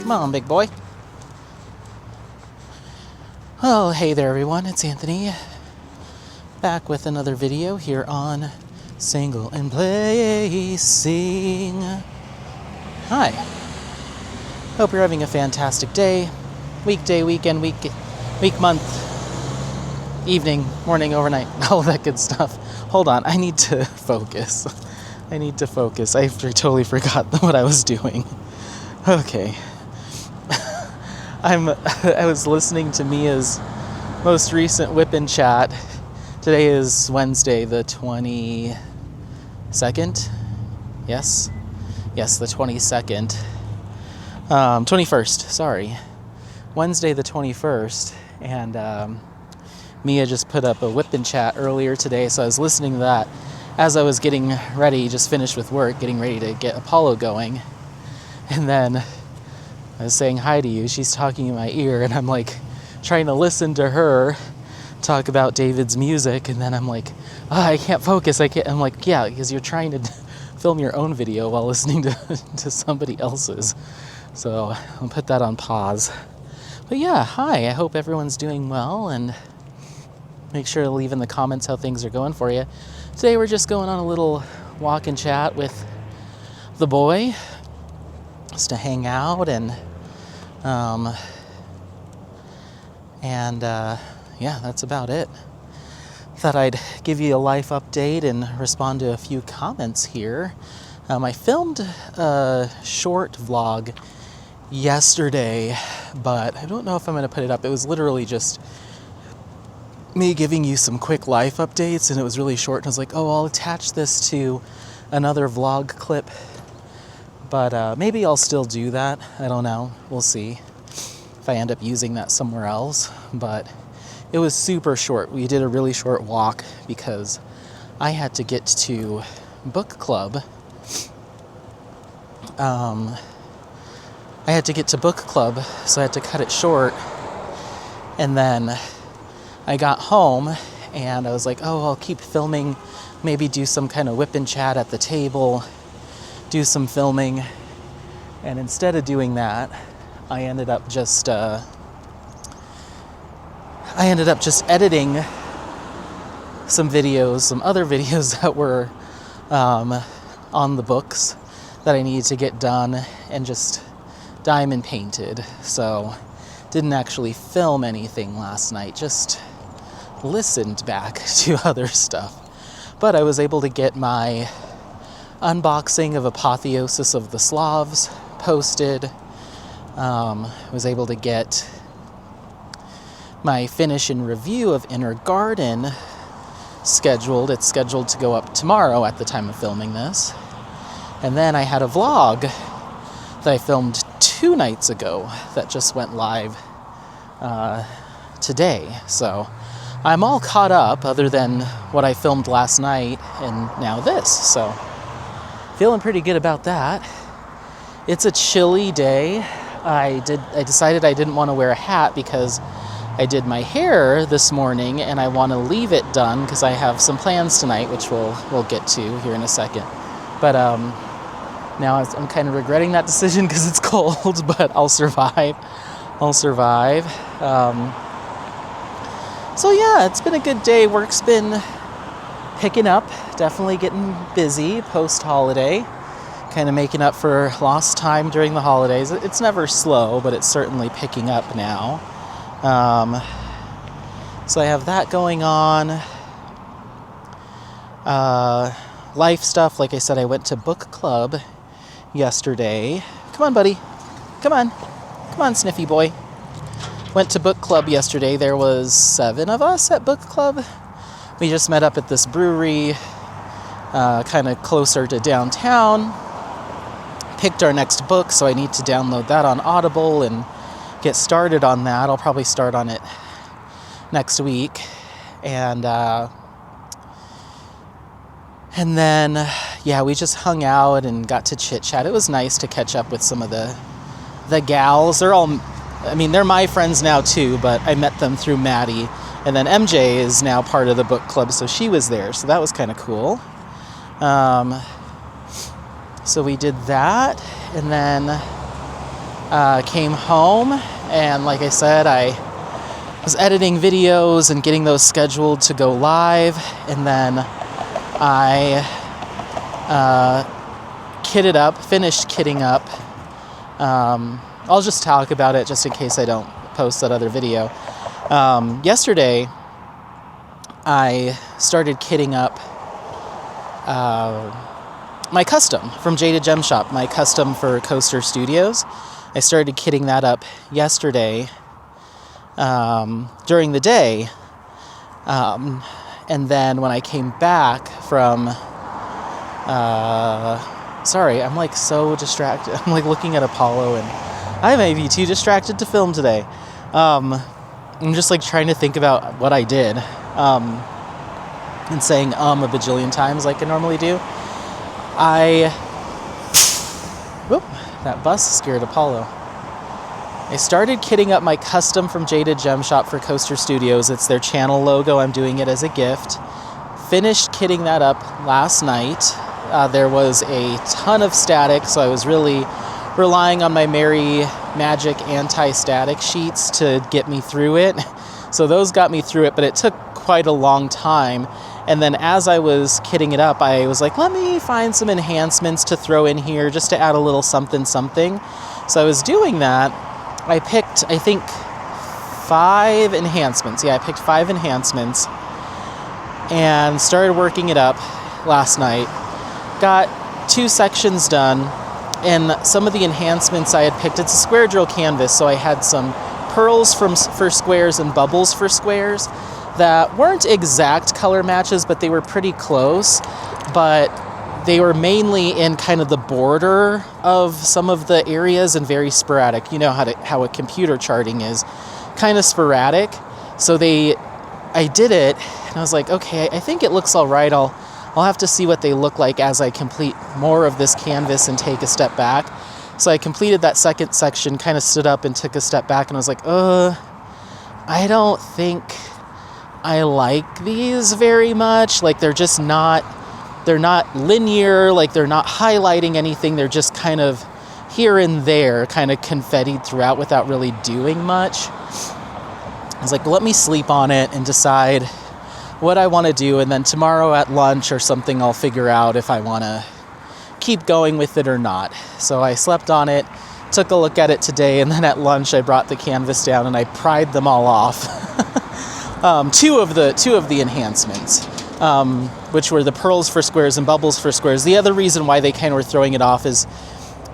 Come on, big boy. Oh, hey there, everyone. It's Anthony. Back with another video here on Single and Placing. Hi. Hope you're having a fantastic day. Weekday, weekend, week, month, evening, morning, overnight, all that good stuff. Hold on, I need to focus. I totally forgot what I was doing. Okay. I was listening to Mia's most recent WIP in chat. Today is Wednesday, the 22nd. Yes, the 22nd. 21st, sorry. Wednesday the 21st. And Mia just put up a WIP in chat earlier today, so I was listening to that as I was getting ready, just finished with work, getting ready to get Apollo going. And then I was saying hi to you. She's talking in my ear, and I'm like trying to listen to her talk about David's music, and then I'm like, I can't focus. I'm like, yeah, because you're trying to film your own video while listening to somebody else's. So I'll put that on pause. But yeah, hi. I hope everyone's doing well, and make sure to leave in the comments how things are going for you. Today we're just going on a little walk and chat with the boy, just to hang out and yeah, that's about it. Thought I'd give you a life update and respond to a few comments here. I filmed a short vlog yesterday, but I don't know if I'm going to put it up. It was literally just me giving you some quick life updates, and it was really short. And I was like, oh, I'll attach this to another vlog clip. But maybe I'll still do that. I don't know. We'll see if I end up using that somewhere else. But it was super short. We did a really short walk because I had to get to book club. So I had to cut it short. And then I got home and I was like, oh, I'll keep filming. Maybe do some kind of WIP and chat at the table. Do some filming, and instead of doing that, I ended up just editing some other videos that were on the books that I needed to get done, and just diamond painted. So didn't actually film anything last night, just listened back to other stuff. But I was able to get my unboxing of Apotheosis of the Slavs posted. Was able to get my finish and review of Inner Garden scheduled. It's scheduled to go up tomorrow at the time of filming this. And then I had a vlog that I filmed 2 nights ago that just went live today. So I'm all caught up other than what I filmed last night and now this. So feeling pretty good about that. It's a chilly day. I decided I didn't want to wear a hat because I did my hair this morning, and I want to leave it done because I have some plans tonight, which we'll get to here in a second. But now I'm kind of regretting that decision because it's cold, but I'll survive. So yeah, it's been a good day. Work's been picking up, definitely getting busy post-holiday, kind of making up for lost time during the holidays. It's never slow, but it's certainly picking up now. So I have that going on. Life stuff, like I said, I went to book club yesterday. Come on, buddy. Come on, sniffy boy. Went to book club yesterday. There was 7 of us at book club. We just met up at this brewery, kind of closer to downtown. Picked our next book, so I need to download that on Audible and get started on that. I'll probably start on it next week. And then, yeah, we just hung out and got to chit-chat. It was nice to catch up with some of the gals. They're my friends now too, but I met them through Maddie. And then MJ is now part of the book club, so she was there. So that was kind of cool. So we did that, and then came home, and like I said, I was editing videos and getting those scheduled to go live, and then I finished kitting up. I'll just talk about it just in case I don't post that other video. Yesterday, I started kitting up my custom from Jaded Gem Shop, my custom for Coaster Studios. I started kitting that up yesterday during the day. And then when I came back from... sorry, I'm like so distracted. I'm like looking at Apollo, and I may be too distracted to film today. I'm just like trying to think about what I did. And saying a bajillion times like I normally do. Whoop, that bus scared Apollo. I started kitting up my custom from Jaded Gem Shop for Coaster Studios. It's their channel logo. I'm doing it as a gift. Finished kitting that up last night. There was a ton of static, so I was really relying on my Merry Magic anti-static sheets to get me through it. So those got me through it, but it took quite a long time. And then as I was kitting it up, I was like, let me find some enhancements to throw in here just to add a little something. So I was doing that. I picked, I think, 5 enhancements. Yeah, I picked 5 enhancements and started working it up last night. Got 2 sections done, and some of the enhancements I had picked, it's a square drill canvas, so I had some pearls for squares and bubbles for squares that weren't exact color matches, but they were pretty close. But they were mainly in kind of the border of some of the areas and very sporadic. You know how a computer charting is, kind of sporadic. So I did it, and I was like, okay, I think it looks all right. I'll have to see what they look like as I complete more of this canvas and take a step back. So I completed that second section, kind of stood up and took a step back, and I was like, I don't think I like these very much. Like, they're not linear, like they're not highlighting anything. They're just kind of here and there, kind of confettied throughout without really doing much. I was like, well, let me sleep on it and decide what I want to do, and then tomorrow at lunch or something I'll figure out if I want to keep going with it or not. So I slept on it, took a look at it today, and then at lunch I brought the canvas down and I pried them all off. Two of the enhancements, which were the pearls for squares and bubbles for squares. The other reason why they kind of were throwing it off is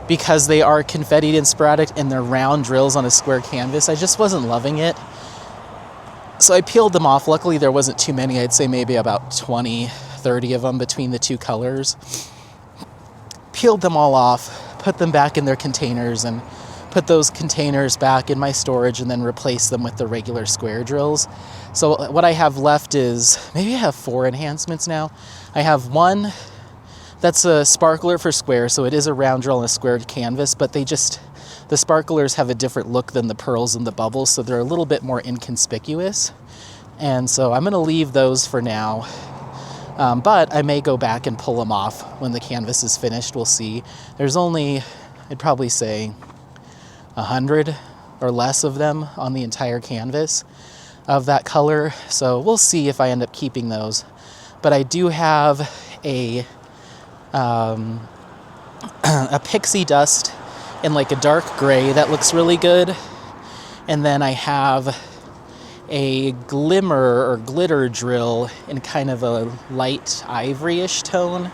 because they are confettied and sporadic and they're round drills on a square canvas. I just wasn't loving it. So I peeled them off. Luckily there wasn't too many. I'd say maybe about 20, 30 of them between the 2 colors. Peeled them all off, put them back in their containers, and put those containers back in my storage, and then replace them with the regular square drills. So what I have left is, maybe I have 4 enhancements now. I have one that's a sparkler for square, so it is a round drill on a squared canvas, but the sparklers have a different look than the pearls and the bubbles, so they're a little bit more inconspicuous. And so I'm going to leave those for now. But I may go back and pull them off when the canvas is finished. We'll see. There's only, I'd probably say, 100 or less of them on the entire canvas of that color. So we'll see if I end up keeping those. But I do have a pixie dust in like a dark gray that looks really good. And then I have a glimmer or glitter drill in kind of a light ivory-ish tone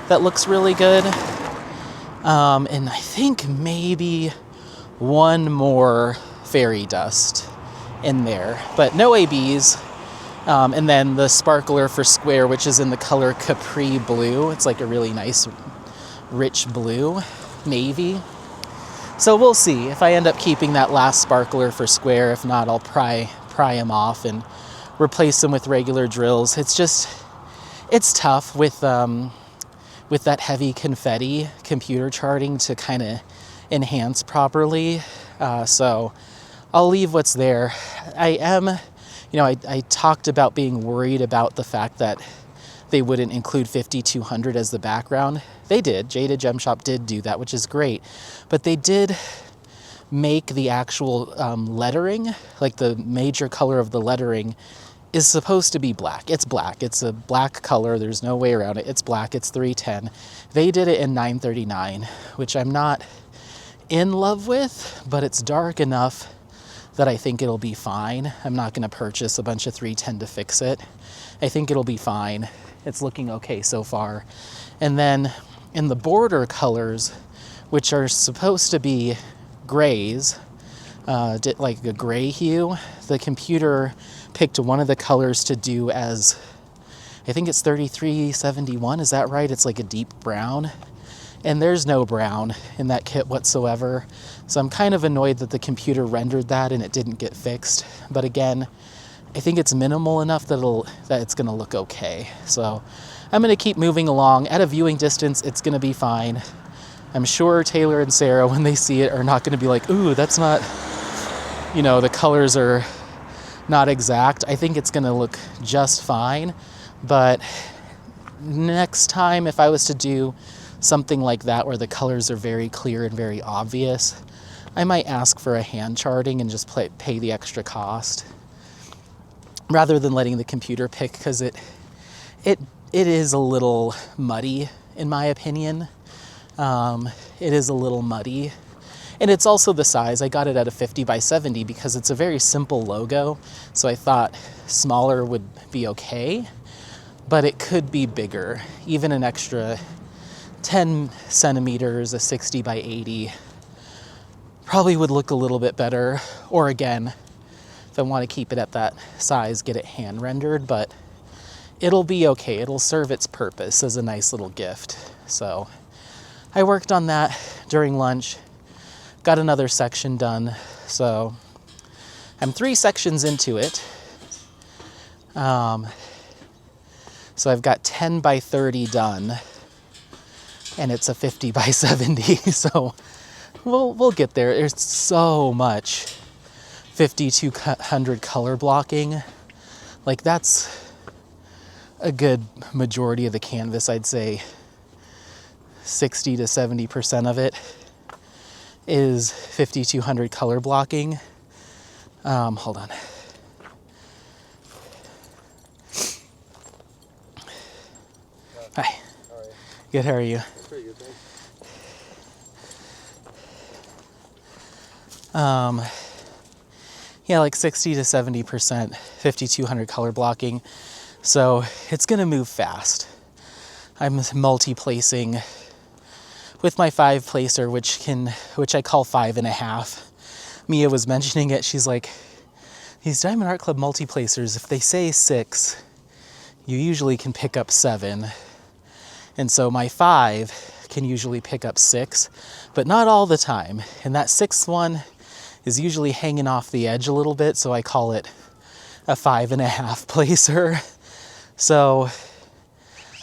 that looks really good. And I think maybe one more fairy dust in there, but no ABs. And then the sparkler for square, which is in the color Capri Blue. It's like a really nice, rich blue, navy. So we'll see if I end up keeping that last sparkler for square. If not, I'll pry them off and replace them with regular drills. It's tough with that heavy confetti computer charting to kind of enhance properly. So I'll leave what's there. I talked about being worried about the fact that they wouldn't include 5200 as the background. They did. Jaded Gem Shop did do that, which is great. But they did make the actual lettering, like the major color of the lettering, is supposed to be black. It's black. It's a black color. There's no way around it. It's black. It's 310. They did it in 939, which I'm not in love with, but it's dark enough that I think it'll be fine. I'm not going to purchase a bunch of 310 to fix it. I think it'll be fine. It's looking okay so far. And then in the border colors, which are supposed to be grays, like a gray hue, the computer picked one of the colors to do as, I think it's 3371, is that right? It's like a deep brown, and there's no brown in that kit whatsoever. So I'm kind of annoyed that the computer rendered that and it didn't get fixed. But again, I think it's minimal enough that it's gonna look okay. So I'm gonna keep moving along. At a viewing distance, it's gonna be fine. I'm sure Taylor and Sarah, when they see it, are not gonna be like, ooh, that's not, the colors are not exact. I think it's gonna look just fine. But next time, if I was to do something like that where the colors are very clear and very obvious, I might ask for a hand charting and just pay the extra cost rather than letting the computer pick, because it is a little muddy in my opinion. It is a little muddy. And it's also the size. I got it at a 50 by 70 because it's a very simple logo. So I thought smaller would be okay, but it could be bigger. Even an extra 10 centimeters, a 60 by 80, probably would look a little bit better. Or again, if I want to keep it at that size, get it hand rendered, but it'll be okay. It'll serve its purpose as a nice little gift. So I worked on that during lunch. Got another section done, so I'm 3 sections into it. So I've got 10 by 30 done, and it's a 50 by 70. So we'll get there. There's so much 5200 color blocking. Like, that's a good majority of the canvas. I'd say 60 to 70% of it is 5200 color blocking. Hold on. Hi. How are you? Good, how are you? Pretty good, thanks. Yeah, like 60 to 70%, 5200 color blocking. So it's gonna move fast. I'm multi-placing with my 5 placer, which I call 5.5. Mia was mentioning it. She's like, these Diamond Art Club multi-placers, if they say 6, you usually can pick up 7. And so my 5 can usually pick up 6, but not all the time. And that 6th one is usually hanging off the edge a little bit, so I call it a 5.5 placer. So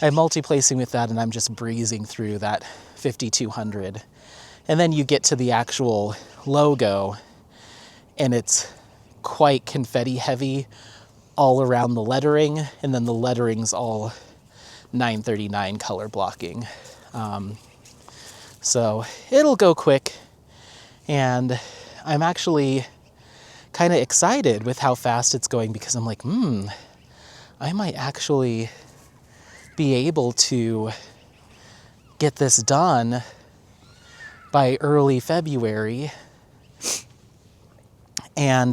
I'm multi-placing with that, and I'm just breezing through that 5200. And then you get to the actual logo, and it's quite confetti heavy all around the lettering, and then the lettering's all 939 color blocking. So it'll go quick, and I'm actually kind of excited with how fast it's going, because I'm like, I might actually be able to get this done by early February and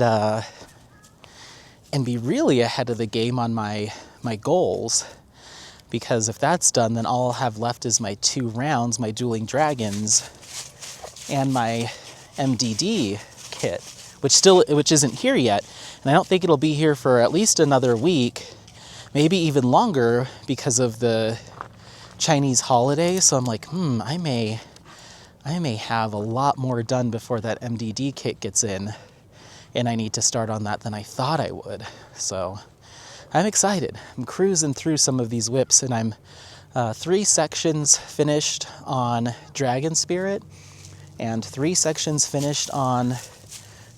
be really ahead of the game on my goals. Because if that's done, then all I'll have left is my 2 rounds, my Dueling Dragons, and my MDD kit, which isn't here yet. And I don't think it'll be here for at least another week, maybe even longer, because of the Chinese holiday. So I'm like, I may have a lot more done before that MDD kit gets in, and I need to start on that than I thought I would. So I'm excited. I'm cruising through some of these WIPs, and I'm 3 sections finished on Dragon Spirit, and 3 sections finished on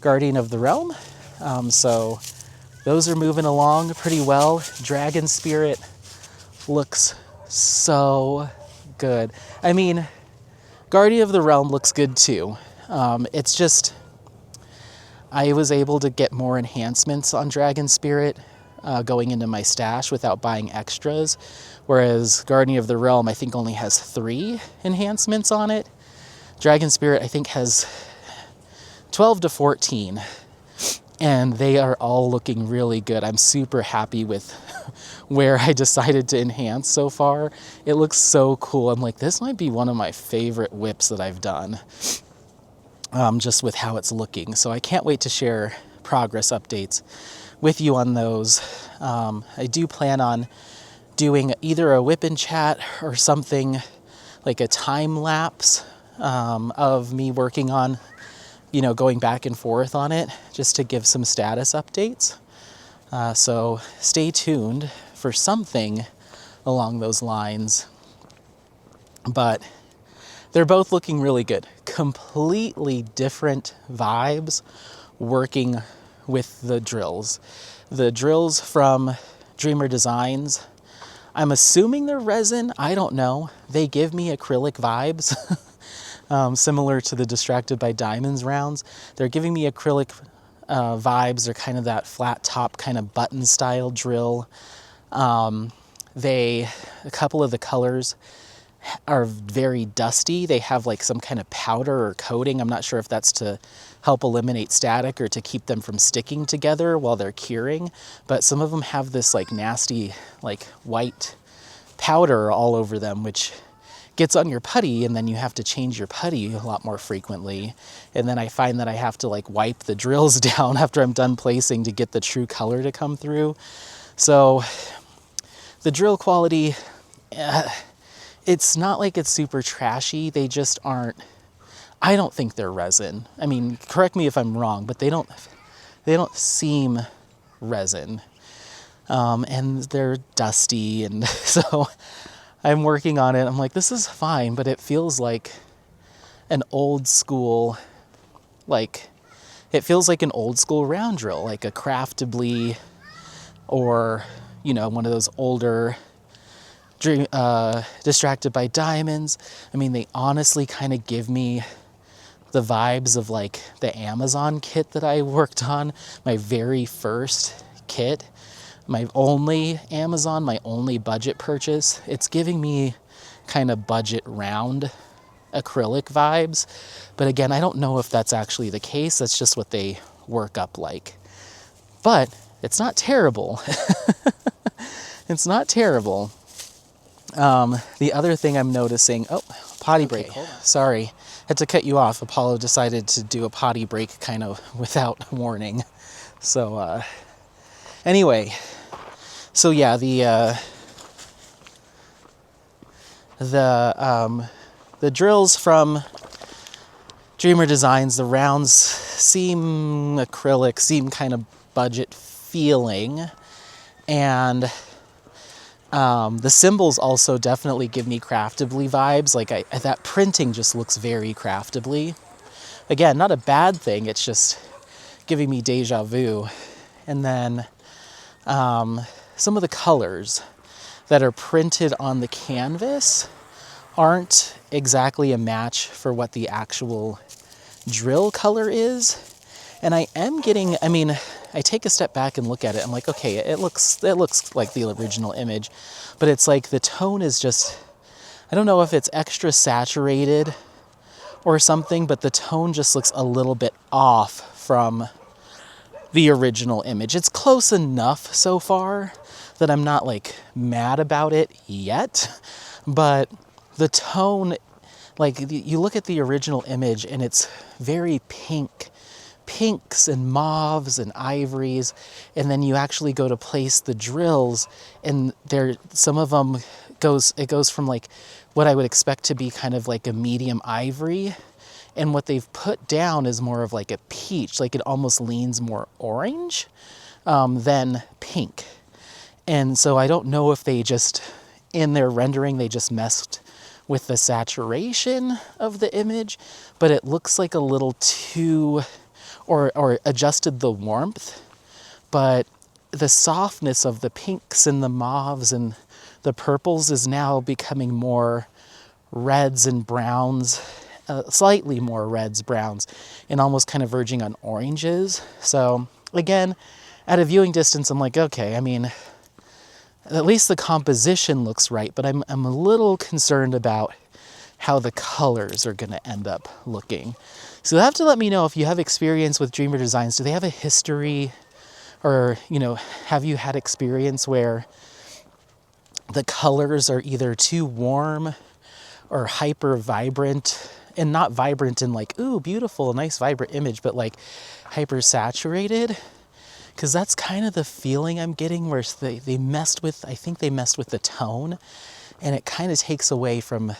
Guardian of the Realm. So those are moving along pretty well. Dragon Spirit looks so good. I mean, Guardian of the Realm looks good too. It's just I was able to get more enhancements on Dragon Spirit going into my stash without buying extras, whereas Guardian of the Realm I think only has 3 enhancements on it. Dragon Spirit I think has 12 to 14, and they are all looking really good. I'm super happy with where I decided to enhance so far. It looks so cool. I'm like, this might be one of my favorite WIPs that I've done, just with how it's looking. So I can't wait to share progress updates with you on those. I do plan on doing either a WIP in chat or something like a time lapse of me working on, going back and forth on it, just to give some status updates. So stay tuned for something along those lines. But they're both looking really good. Completely different vibes working with the drills. The drills from Dreamer Designs, I'm assuming they're resin. I don't know. They give me acrylic vibes. Similar to the Distracted by Diamonds rounds. They're giving me acrylic vibes. They're kind of that flat top kind of button style drill. A couple of the colors are very dusty. They have like some kind of powder or coating. I'm not sure if that's to help eliminate static or to keep them from sticking together while they're curing, but some of them have this like nasty like white powder all over them, which gets on your putty, and then you have to change your putty a lot more frequently. And then I find that I have to like wipe the drills down after I'm done placing to get the true color to come through. So the drill quality, it's not like it's super trashy. They just aren't, I don't think they're resin. I mean, correct me if I'm wrong, but they don't seem resin. And they're dusty, and so I'm working on it. I'm like, this is fine, but it feels like an old school, it feels like an old school round drill, like a Craftably or, one of those older Distracted by Diamonds. I mean, they honestly kind of give me the vibes of like the Amazon kit that I worked on, my very first kit. My only budget purchase. It's giving me kind of budget round acrylic vibes. But again, I don't know if that's actually the case. That's just what they work up like. But it's not terrible. It's not terrible. The other thing I'm noticing, potty break. Sorry, had to cut you off. Apollo decided to do a potty break kind of without warning. So, anyway. So yeah, the drills from Dreamer Designs, the rounds seem acrylic, seem kind of budget feeling, and the symbols also definitely give me Craftably vibes. Like that printing just looks very Craftably. Again, not a bad thing. It's just giving me deja vu. And then some of the colors that are printed on the canvas aren't exactly a match for what the actual drill color is. And I take a step back and look at it. I'm like, okay, it looks like the original image, but it's like the tone is just, I don't know if it's extra saturated or something, but the tone just looks a little bit off from the original image. It's close enough so far that I'm not like mad about it yet, but the tone, like you look at the original image and it's very pinks and mauves and ivories, and then you actually go to place the drills and some of them goes from like what I would expect to be kind of like a medium ivory, and what they've put down is more of like a peach, like it almost leans more orange than pink. And so I don't know if they just, in their rendering, they just messed with the saturation of the image, but it looks like a little too, or adjusted the warmth, but the softness of the pinks and the mauves and the purples is now becoming more reds and browns slightly more reds, browns, and almost kind of verging on oranges. So again, at a viewing distance, I'm like, okay, I mean, at least the composition looks right, but I'm a little concerned about how the colors are going to end up looking. So you'll have to let me know if you have experience with Dreamer Designs. Do they have a history, or, you know, have you had experience where the colors are either too warm or hyper vibrant, and not vibrant in like, ooh, beautiful, nice, vibrant image, but like hyper saturated? Because that's kind of the feeling I'm getting, where they messed with, I think they messed with the tone, and it kind of takes away from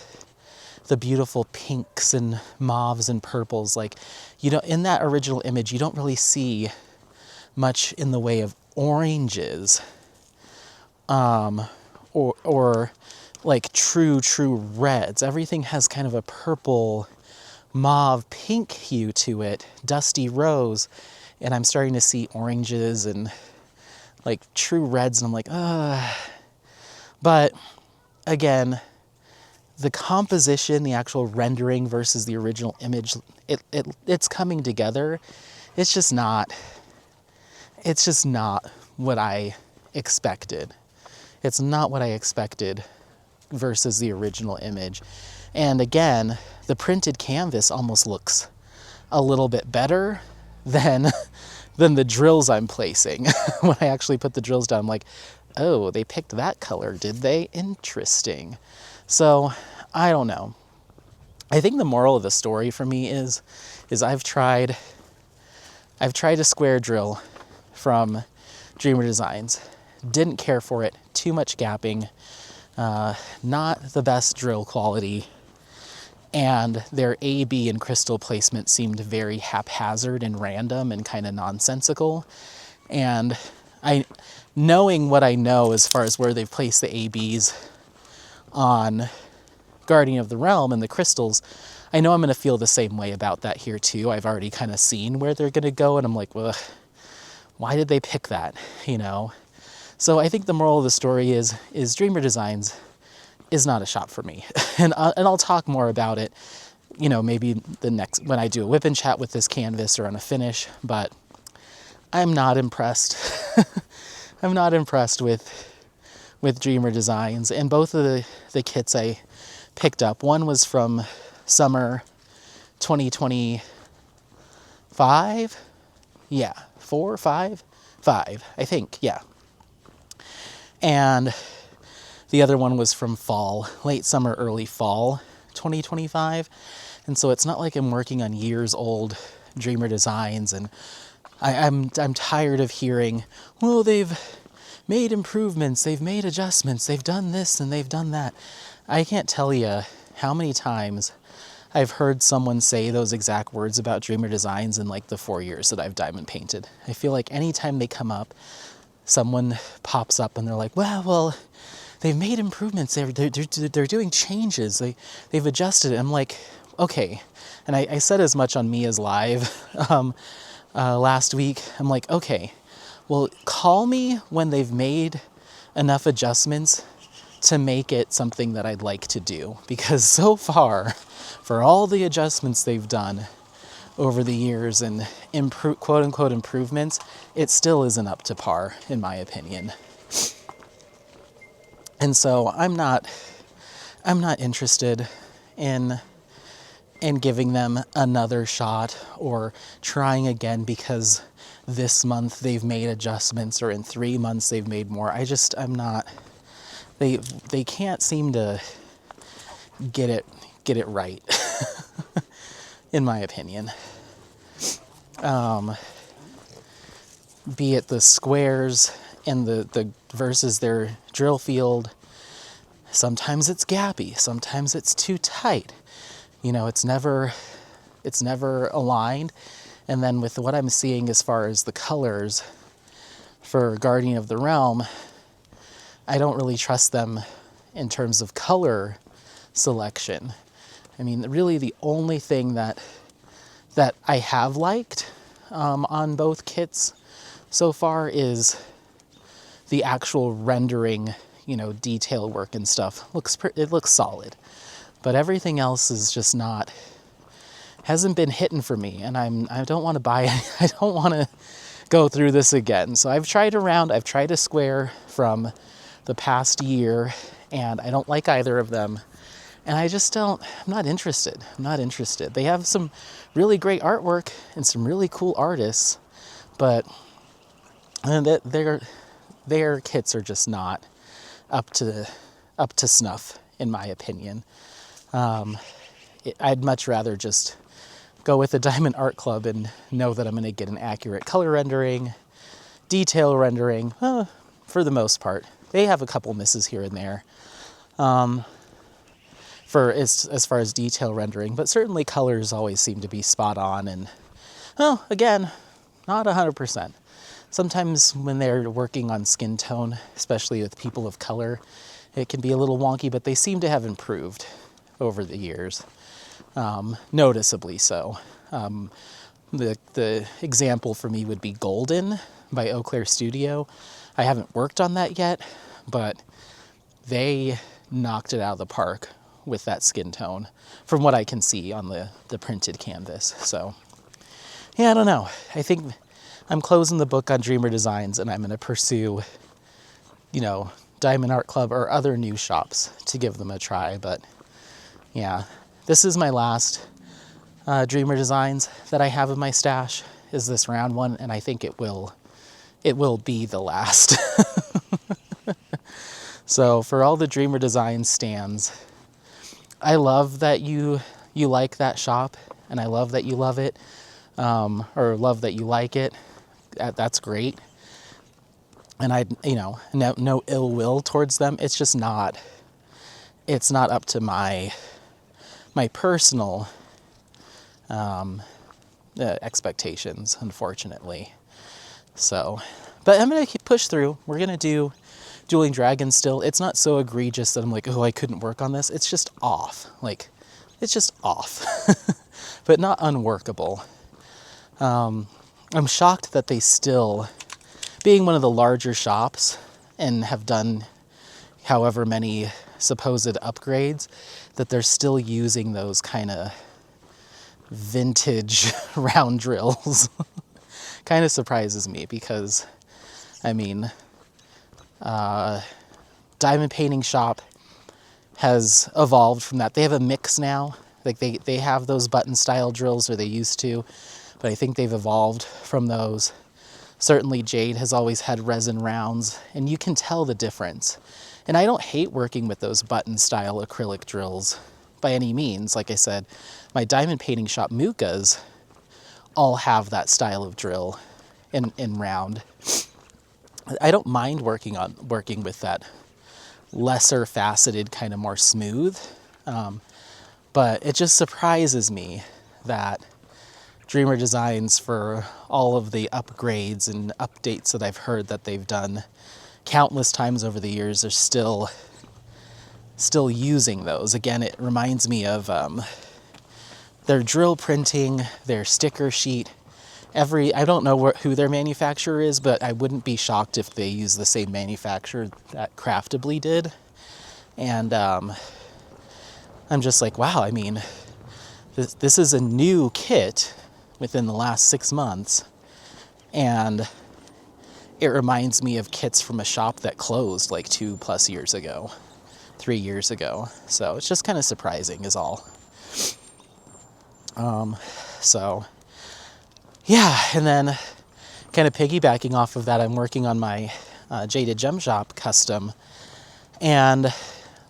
the beautiful pinks and mauves and purples. Like, you know, in that original image, you don't really see much in the way of oranges, or like true reds. Everything has kind of a purple, mauve, pink hue to it, dusty rose. And I'm starting to see oranges and like true reds, and I'm like, But again, the composition, the actual rendering versus the original image, it's coming together. It's just not what I expected. It's not what I expected versus the original image. And again, the printed canvas almost looks a little bit better than the drills I'm placing. When I actually put the drills down, I'm like, oh, they picked that color, did they? Interesting. So I don't know. I think the moral of the story for me is I've tried a square drill from Dreamer Designs. Didn't care for it. Too much gapping. Not the best drill quality. And their A, B, and crystal placement seemed very haphazard and random and kind of nonsensical. And knowing what I know as far as where they've placed the ABs on Guardian of the Realm and the crystals, I know I'm going to feel the same way about that here too. I've already kind of seen where they're going to go, and I'm like, well, why did they pick that, you know? So I think the moral of the story is Dreamer Designs is not a shop for me. And I'll talk more about it, you know, maybe when I do a whip and chat with this canvas or on a finish, but I'm not impressed. I'm not impressed with Dreamer Designs. And both of the kits I picked up, one was from summer 2025. Yeah, 4, 5, I think, yeah. And the other one was from fall, late summer, early fall 2025. And so it's not like I'm working on years old Dreamer Designs, and I'm tired of hearing, well, they've made improvements, they've made adjustments, they've done this and they've done that. I can't tell you how many times I've heard someone say those exact words about Dreamer Designs in like the 4 years that I've diamond painted. I feel like anytime they come up, someone pops up and they're like, well, they've made improvements, they're doing changes, they've adjusted it. I'm like, okay. And I said as much on Mia's live last week. I'm like, okay, well, call me when they've made enough adjustments to make it something that I'd like to do. Because so far, for all the adjustments they've done over the years and quote-unquote improvements, it still isn't up to par, in my opinion. And so I'm not interested in giving them another shot or trying again because this month they've made adjustments or in 3 months they've made more. I'm not, they can't seem to get it right, in my opinion. Be it the squares and the versus their drill field. Sometimes it's gappy, sometimes it's too tight. You know, it's never aligned. And then with what I'm seeing as far as the colors for Guardian of the Realm, I don't really trust them in terms of color selection. I mean, really the only thing that I have liked on both kits so far is the actual rendering, you know, detail work and stuff. It looks solid. But everything else is just not hasn't been hitting for me, and I don't want to buy it. I don't want to go through this again. So I've tried a square from the past year, and I don't like either of them. And I'm not interested. They have some really great artwork and some really cool artists, but their kits are just not up to snuff, in my opinion. I'd much rather just go with the Diamond Art Club and know that I'm going to get an accurate color rendering, detail rendering, for the most part. They have a couple misses here and there. For as far as detail rendering, but certainly colors always seem to be spot on, and again, not 100%. Sometimes when they're working on skin tone, especially with people of color, it can be a little wonky, but they seem to have improved over the years, noticeably so. The example for me would be Golden by Eau Claire Studio. I haven't worked on that yet, but they knocked it out of the park with that skin tone, from what I can see on the printed canvas. So, yeah, I don't know. I think I'm closing the book on Dreamer Designs, and I'm going to pursue, Diamond Art Club or other new shops to give them a try. But, yeah, this is my last Dreamer Designs that I have in my stash, is this round one, and I think it will be the last. So, for all the Dreamer Designs stands, I love that you like that shop, and I love that you love it, or love that you like it. That's great. And no ill will towards them. It's just not up to my personal expectations, unfortunately. So, but I'm going to push through. We're going to do Dueling Dragons still. It's not so egregious that I'm like, oh, I couldn't work on this. It's just off. It's just off. But not unworkable. I'm shocked that they still, being one of the larger shops and have done however many supposed upgrades, that they're still using those kind of vintage round drills. Kind of surprises me because, Diamond Painting Shop has evolved from that. They have a mix now. They have those button style drills, or they used to, but I think they've evolved from those. Certainly Jade has always had resin rounds, and you can tell the difference. And I don't hate working with those button style acrylic drills by any means. Like I said, my Diamond Painting Shop Mukas all have that style of drill in round. I don't mind working with that lesser faceted, kind of more smooth, but it just surprises me that Dreamer Designs, for all of the upgrades and updates that I've heard that they've done countless times over the years, are still using those. Again, it reminds me of their drill printing, their sticker sheet. I don't know who their manufacturer is, but I wouldn't be shocked if they use the same manufacturer that Craftably did. And I'm just like, wow, this is a new kit within the last 6 months, and it reminds me of kits from a shop that closed like 2+ years ago, 3 years ago. So it's just kind of surprising is all. So yeah, and then kind of piggybacking off of that, I'm working on my Jaded Gem Shop custom, and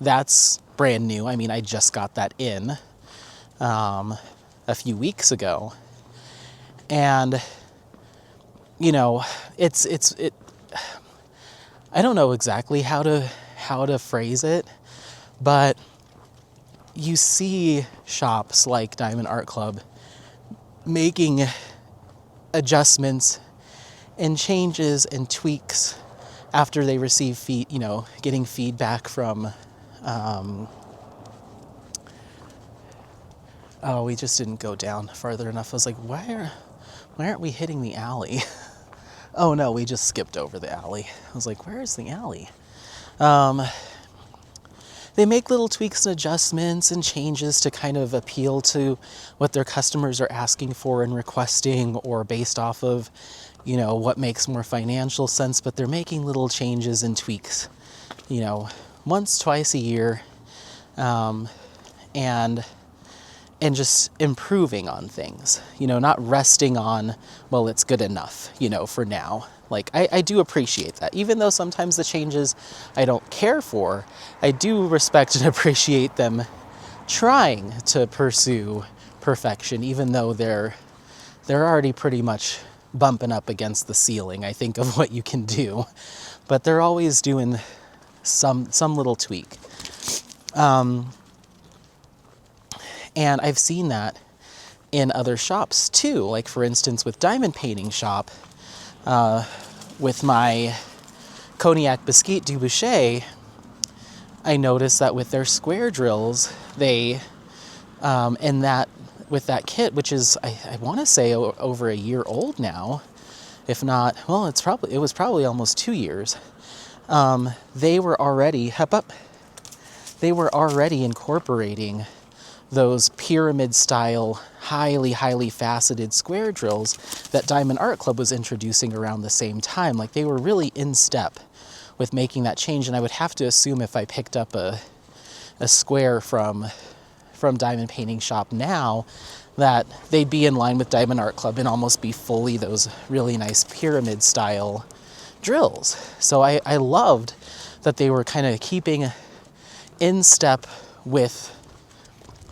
that's brand new. I just got that in a few weeks ago, and it I don't know exactly how to phrase it, but you see shops like Diamond Art Club making adjustments and changes and tweaks after they receive getting feedback from we just didn't go down farther enough. I was like, why aren't we hitting the alley? Oh no, we just skipped over the alley. I was like, where is the alley? they make little tweaks and adjustments and changes to kind of appeal to what their customers are asking for and requesting, or based off of, you know, what makes more financial sense. But they're making little changes and tweaks, you know, once, twice a year, and just improving on things, you know, not resting on, well, it's good enough, you know, for now. Like, I do appreciate that. Even though sometimes the changes I don't care for, I do respect and appreciate them trying to pursue perfection, even though they're already pretty much bumping up against the ceiling, I think, of what you can do. But they're always doing some little tweak. And I've seen that in other shops too. Like, for instance, with Diamond Painting Shop, with my Cognac Biscuit du Boucher, I noticed that with their square drills, they, with that kit, which is, I want to say over a year old now, if not, well, it was probably almost 2 years. They were already incorporating those pyramid style, highly faceted square drills that Diamond Art Club was introducing around the same time. Like, they were really in step with making that change. And I would have to assume if I picked up a square from Diamond Painting Shop now, that they'd be in line with Diamond Art Club and almost be fully those really nice pyramid style drills. So I loved that they were kind of keeping in step with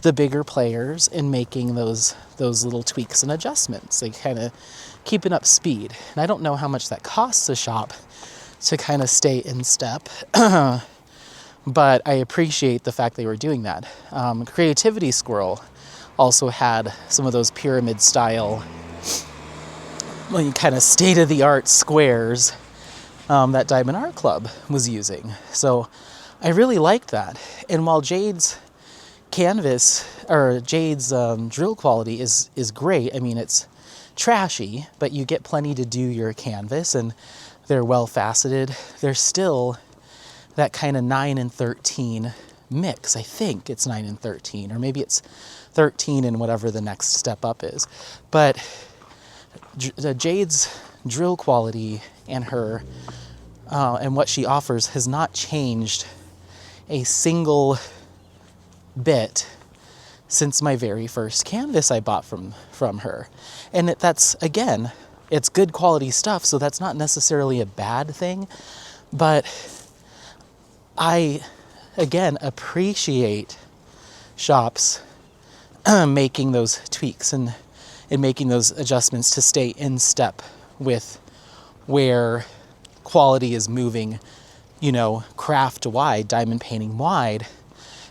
the bigger players and making those little tweaks and adjustments. They kind of keeping up speed. And I don't know how much that costs a shop to kind of stay in step, but I appreciate the fact they were doing that. Creativity Squirrel also had some of those pyramid style, kind of state-of-the-art squares that Diamond Art Club was using. So I really liked that. And while Jade's canvas, or Jade's drill quality is great, I mean, it's trashy, but you get plenty to do your canvas, and they're well faceted. There's still that kind of 9 and 13 mix. I think it's 9 and 13, or maybe it's 13 and whatever the next step up is. But Jade's drill quality and her and what she offers has not changed a single bit since my very first canvas I bought from her. And that's, again, it's good quality stuff, so that's not necessarily a bad thing. But I, again, appreciate shops making those tweaks and making those adjustments to stay in step with where quality is moving, you know, craft wide, diamond painting wide,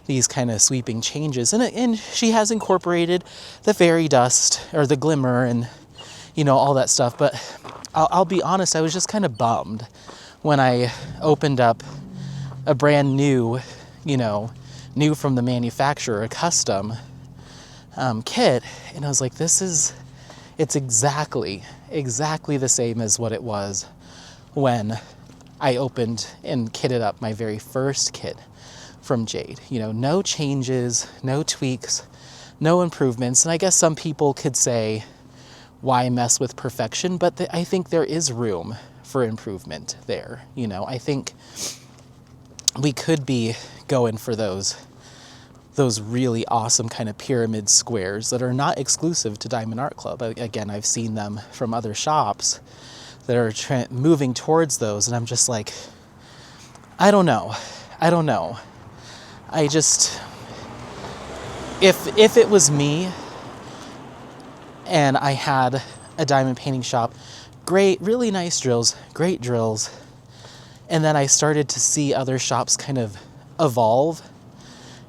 these kind of sweeping changes. And she has incorporated the fairy dust or the glimmer and, you know, all that stuff. But I'll be honest, I was just kind of bummed when I opened up a brand new, you know, new from the manufacturer, a custom kit. And I was like, it's exactly the same as what it was when I opened and kitted up my very first kit from Jade. You know, no changes, no tweaks, no improvements. And I guess some people could say, why mess with perfection? But I think there is room for improvement there. You know, I think we could be going for those really awesome kind of pyramid squares that are not exclusive to Diamond Art Club. Again, I've seen them from other shops that are moving towards those, and I'm just like, I don't know. I just, if it was me and I had a diamond painting shop, great, really nice drills, great drills, and then I started to see other shops kind of evolve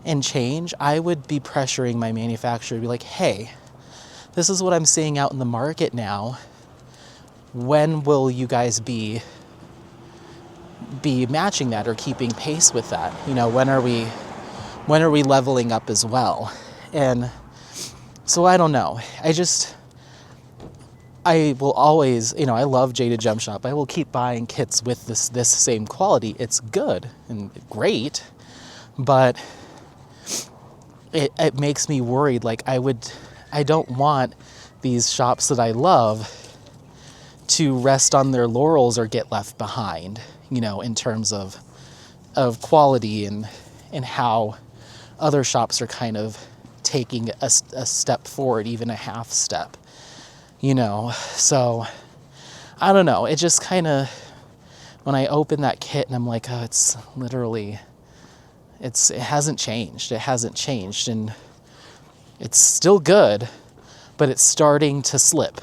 and change, I would be pressuring my manufacturer to be like, hey, this is what I'm seeing out in the market now. When will you guys be matching that or keeping pace with that? You know, when are we leveling up as well? And so I don't know. I will always, you know, I love Jaded Gem Shop. I will keep buying kits with this same quality. It's good and great, but it makes me worried. Like I don't want these shops that I love to rest on their laurels or get left behind, in terms of quality and how other shops are kind of taking a step forward, even a half step, So I don't know. It just kind of, when I open that kit and I'm like, oh, it's literally, it hasn't changed. It hasn't changed. And it's still good, but it's starting to slip.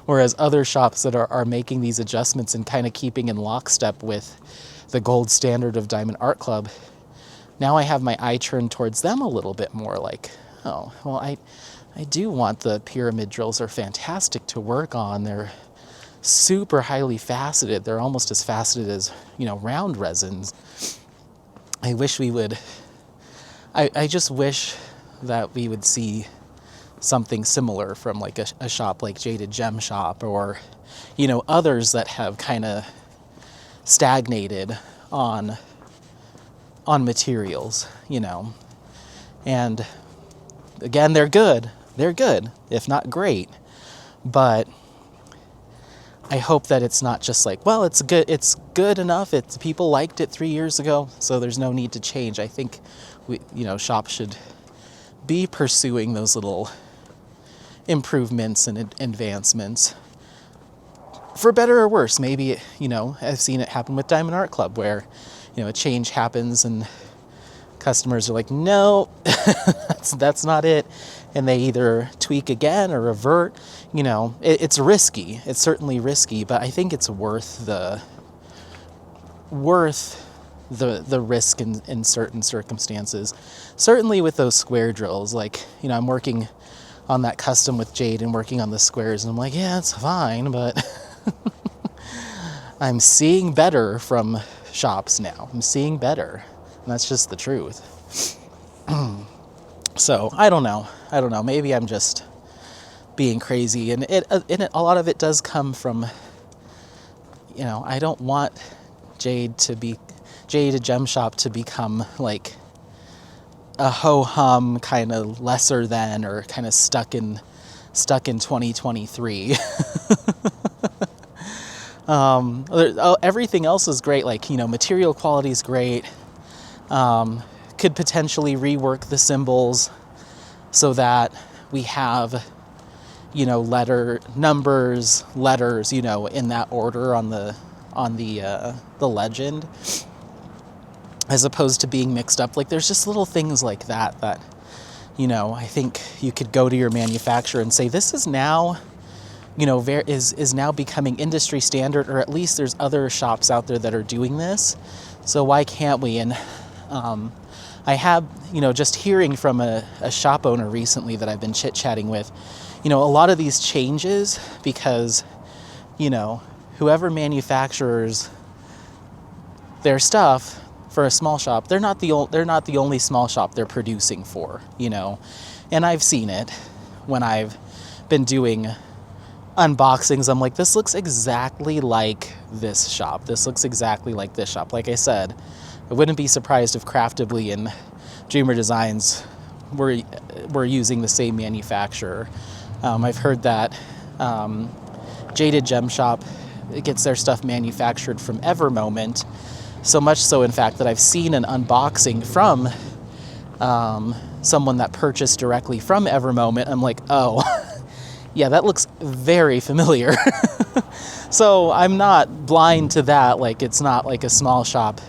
Whereas other shops that are making these adjustments and kind of keeping in lockstep with the gold standard of Diamond Art Club, now I have my eye turned towards them a little bit more, like, oh, well, I do want the pyramid drills. Are fantastic to work on. They're super highly faceted. They're almost as faceted as, round resins. I wish we would, I just wish that we would see something similar from like a shop like Jaded Gem Shop, or, others that have kind of stagnated on materials, and again, they're good, if not great, but I hope that it's not just like, well, it's good enough, people liked it 3 years ago, so there's no need to change. I think shops should be pursuing those little improvements and advancements, for better or worse. Maybe, I've seen it happen with Diamond Art Club, where, a change happens and customers are like, no, that's not it. And they either tweak again or revert. It's risky. It's certainly risky, but I think it's worth the risk in certain circumstances. Certainly with those square drills, like, I'm working on that custom with Jade and working on the squares, and I'm like, yeah, it's fine, but I'm seeing better from shops now. I'm seeing better, and that's just the truth. So I don't know. Maybe I'm just being crazy, and a lot of it does come from, I don't want Jade Gem Shop to become like a ho-hum kind of lesser than, or kind of stuck in 2023. Everything else is great. Like, material quality is great. Could potentially rework the symbols so that we have, letters, in that order on the legend, as opposed to being mixed up. Like, there's just little things like that, I think you could go to your manufacturer and say, this is now, is now becoming industry standard, or at least there's other shops out there that are doing this. So why can't we? And I have, just hearing from a shop owner recently that I've been chit-chatting with, a lot of these changes, because, whoever manufactures their stuff for a small shop, they're not the only small shop they're producing for, and I've seen it when I've been doing unboxings. I'm like, this looks exactly like this shop. This looks exactly like this shop. Like I said, I wouldn't be surprised if Craftably and Dreamer Designs were using the same manufacturer. I've heard that Jaded Gem Shop gets their stuff manufactured from Evermoment. So much so, in fact, that I've seen an unboxing from someone that purchased directly from Evermoment. I'm like, oh, yeah, that looks very familiar. So I'm not blind to that. Like, it's not like a small shop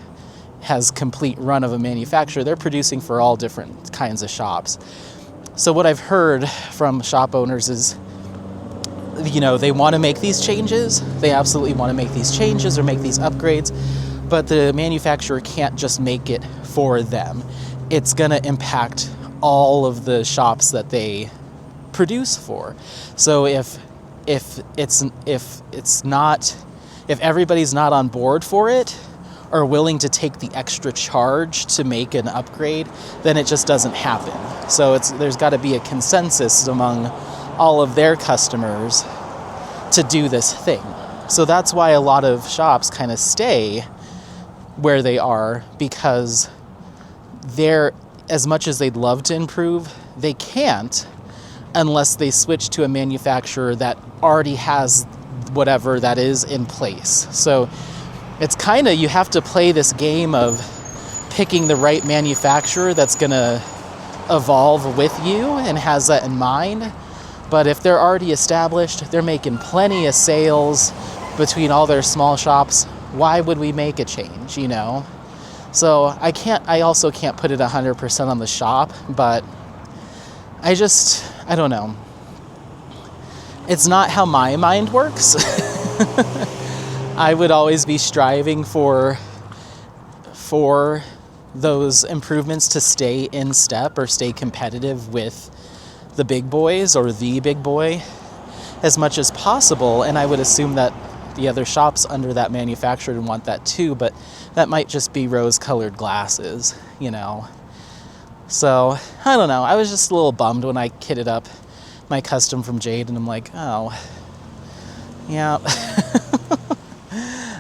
has complete run of a manufacturer. They're producing for all different kinds of shops. So what I've heard from shop owners is, they want to make these changes. They absolutely want to make these changes or make these upgrades, but the manufacturer can't just make it for them. It's going to impact all of the shops that they produce for. So if everybody's not on board for it, or willing to take the extra charge to make an upgrade, then it just doesn't happen. So there's got to be a consensus among all of their customers to do this thing. So that's why a lot of shops kind of stay where they are, because they're, as much as they'd love to improve, they can't unless they switch to a manufacturer that already has whatever that is in place. So it's kind of, you have to play this game of picking the right manufacturer that's going to evolve with you and has that in mind. But if they're already established, they're making plenty of sales between all their small shops, why would we make a change, you know? So I also can't put it 100% on the shop, but I don't know. It's not how my mind works. I would always be striving for those improvements to stay in step or stay competitive with the big boys or the big boy as much as possible. And I would assume that the other shops under that manufacturer would want that too, but that might just be rose-colored glasses, you know. So, I don't know. I was just a little bummed when I kitted up my custom from Jade, and I'm like, oh, yeah.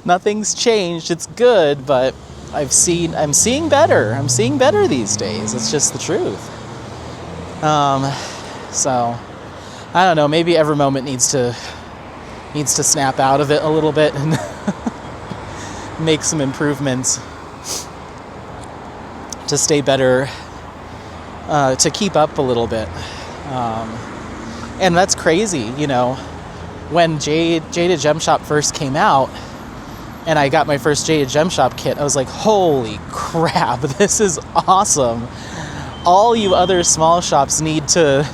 Nothing's changed. It's good, but I'm seeing better. I'm seeing better these days. It's just the truth. So, I don't know. Maybe every moment needs to snap out of it a little bit and make some improvements to stay better, to keep up a little bit. And that's crazy, you know, when Jaded Gem Shop first came out and I got my first Jaded Gem Shop kit, I was like, holy crap, this is awesome. All you other small shops need to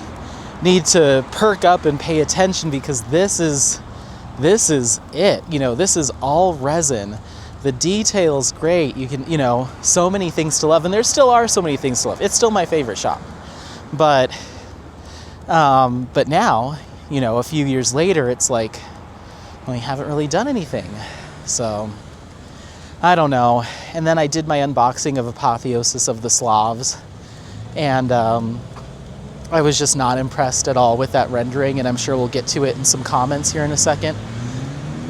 perk up and pay attention, because this is it. You know, this is all resin. The detail's great. You can, you know, so many things to love, and there still are so many things to love. It's still my favorite shop. But now, you know, a few years later, it's like, well, we haven't really done anything. So, I don't know. And then I did my unboxing of Apotheosis of the Slavs, and I was just not impressed at all with that rendering, and I'm sure we'll get to it in some comments here in a second.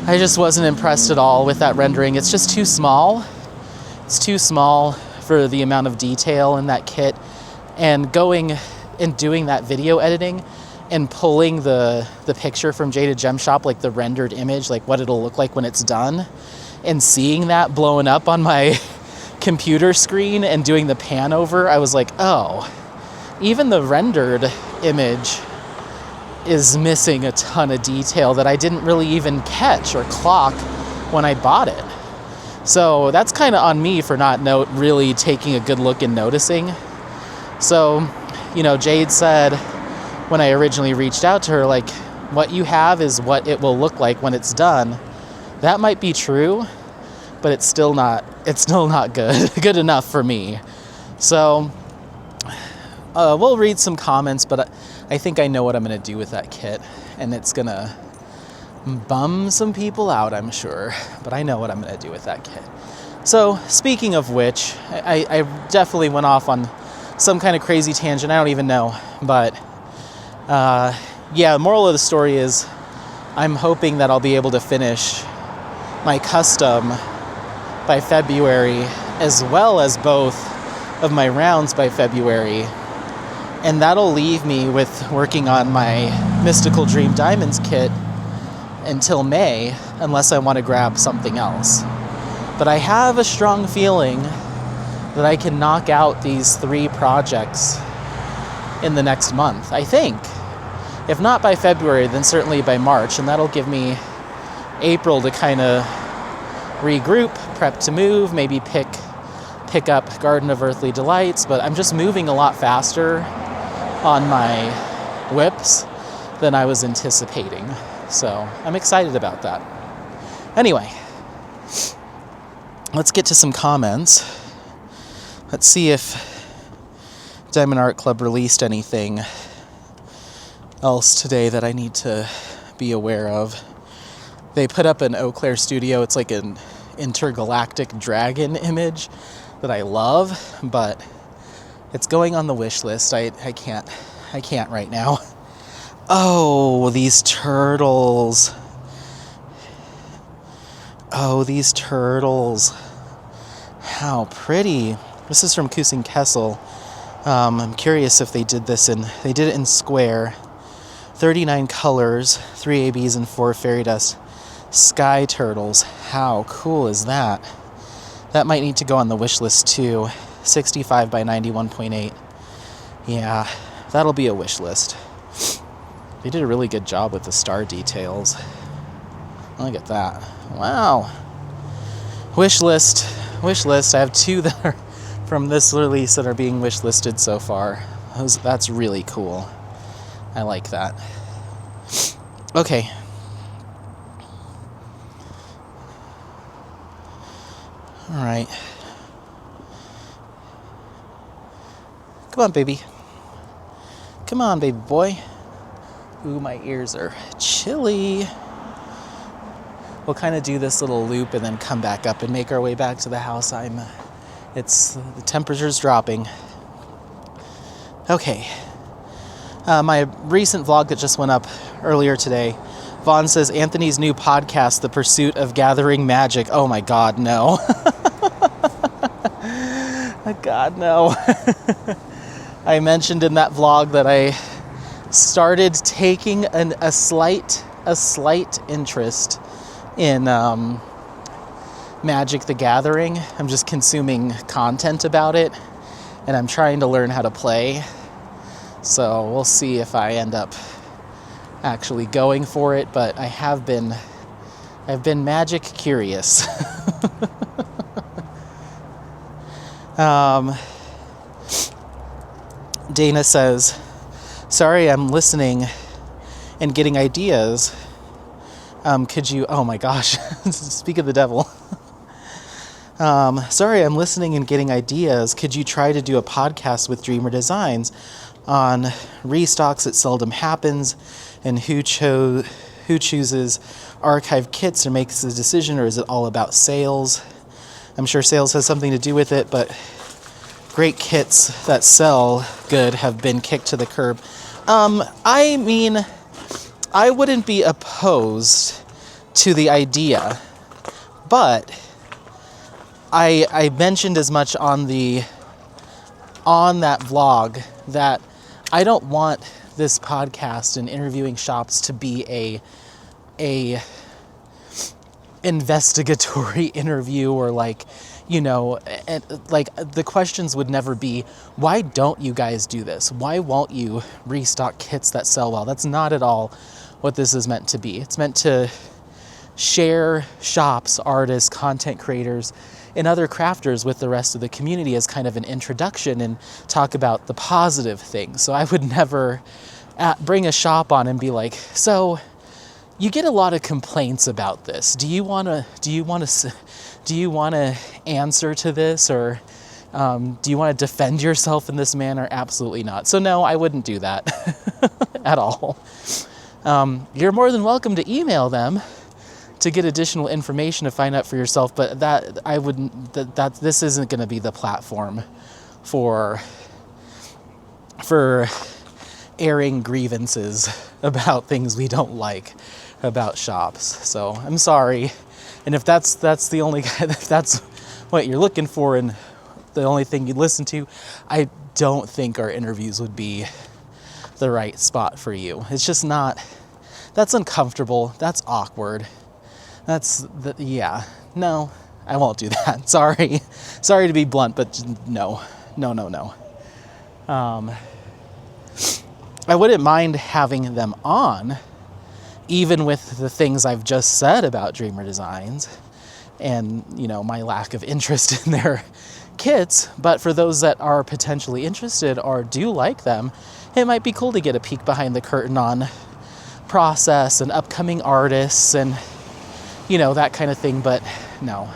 I just wasn't impressed at all with that rendering. It's just too small. It's too small for the amount of detail in that kit. And going and doing that video editing and pulling the picture from Jaded Gem Shop, like the rendered image, like what it'll look like when it's done, and seeing that blowing up on my computer screen and doing the pan over, I was like, oh, even the rendered image is missing a ton of detail that I didn't really even catch or clock when I bought it. So that's kind of on me for not really taking a good look and noticing. So, you know, Jade said when I originally reached out to her, like, what you have is what it will look like when it's done. That might be true, but it's still not good enough for me. So we'll read some comments, but I think I know what I'm going to do with that kit, and it's going to bum some people out, I'm sure, but I know what I'm going to do with that kit. So, speaking of which, I definitely went off on some kind of crazy tangent, I don't even know, but yeah, the moral of the story is I'm hoping that I'll be able to finish my custom by February, as well as both of my rounds by February. And that'll leave me with working on my Mystical Dream Diamonds kit until May, unless I want to grab something else. But I have a strong feeling that I can knock out these 3 projects in the next month, I think. If not by February, then certainly by March, and that'll give me April to kind of regroup, prep to move, maybe pick up Garden of Earthly Delights, but I'm just moving a lot faster on my WIPs than I was anticipating. So I'm excited about that. Anyway, let's get to some comments. Let's see if Diamond Art Club released anything else today that I need to be aware of. They put up an Eau Claire Studio. It's like an intergalactic dragon image that I love, but it's going on the wish list. I can't right now. Oh, these turtles. Oh, these turtles. How pretty. This is from Kusing Kessel. I'm curious if they did it in square. 39 colors, 3 ABs and 4 fairy dust sky turtles. How cool is that? That might need to go on the wish list too. 65 by 91.8. Yeah, that'll be a wish list. They did a really good job with the star details. Look at that. Wow. Wish list. I have 2 that are from this release that are being wish listed so far. That's really cool. I like that. Okay. All right. Come on, baby. Come on, baby boy. Ooh, my ears are chilly. We'll kind of do this little loop and then come back up and make our way back to the house. The temperature's dropping. Okay. My recent vlog that just went up earlier today, Vaughn says Anthony's new podcast, The Pursuit of Gathering Magic. Oh my God, no. God, no. I mentioned in that vlog that I started taking a slight interest in Magic the Gathering. I'm just consuming content about it, and I'm trying to learn how to play. So we'll see if I end up actually going for it, but I've been Magic curious. Dana says, sorry, I'm listening and getting ideas. Could you, oh my gosh, speak of the devil. Sorry, I'm listening and getting ideas. Could you try to do a podcast with Dreamer Designs on restocks that seldom happens, and who chooses archive kits or makes the decision, or is it all about sales? I'm sure sales has something to do with it, but great kits that sell good have been kicked to the curb. I mean, I wouldn't be opposed to the idea, but I mentioned as much on that vlog that I don't want this podcast and interviewing shops to be a investigatory interview, or like, you know, like the questions would never be, why don't you guys do this? Why won't you restock kits that sell well? That's not at all what this is meant to be. It's meant to share shops, artists, content creators, and other crafters with the rest of the community as kind of an introduction and talk about the positive things. So I would never bring a shop on and be like, so you get a lot of complaints about this. Do you want to answer to this, or do you want to defend yourself in this manner? Absolutely not. So no, I wouldn't do that at all. You're more than welcome to email them to get additional information to find out for yourself, but this isn't going to be the platform for airing grievances about things we don't like about shops. So I'm sorry. And if that's if that's what you're looking for and the only thing you listen to, I don't think our interviews would be the right spot for you. It's just not. That's uncomfortable. That's awkward. No, I won't do that. Sorry to be blunt, but no. I wouldn't mind having them on, even with the things I've just said about Dreamer Designs and, you know, my lack of interest in their kits. But for those that are potentially interested or do like them, it might be cool to get a peek behind the curtain on process and upcoming artists and, you know, that kind of thing. But no,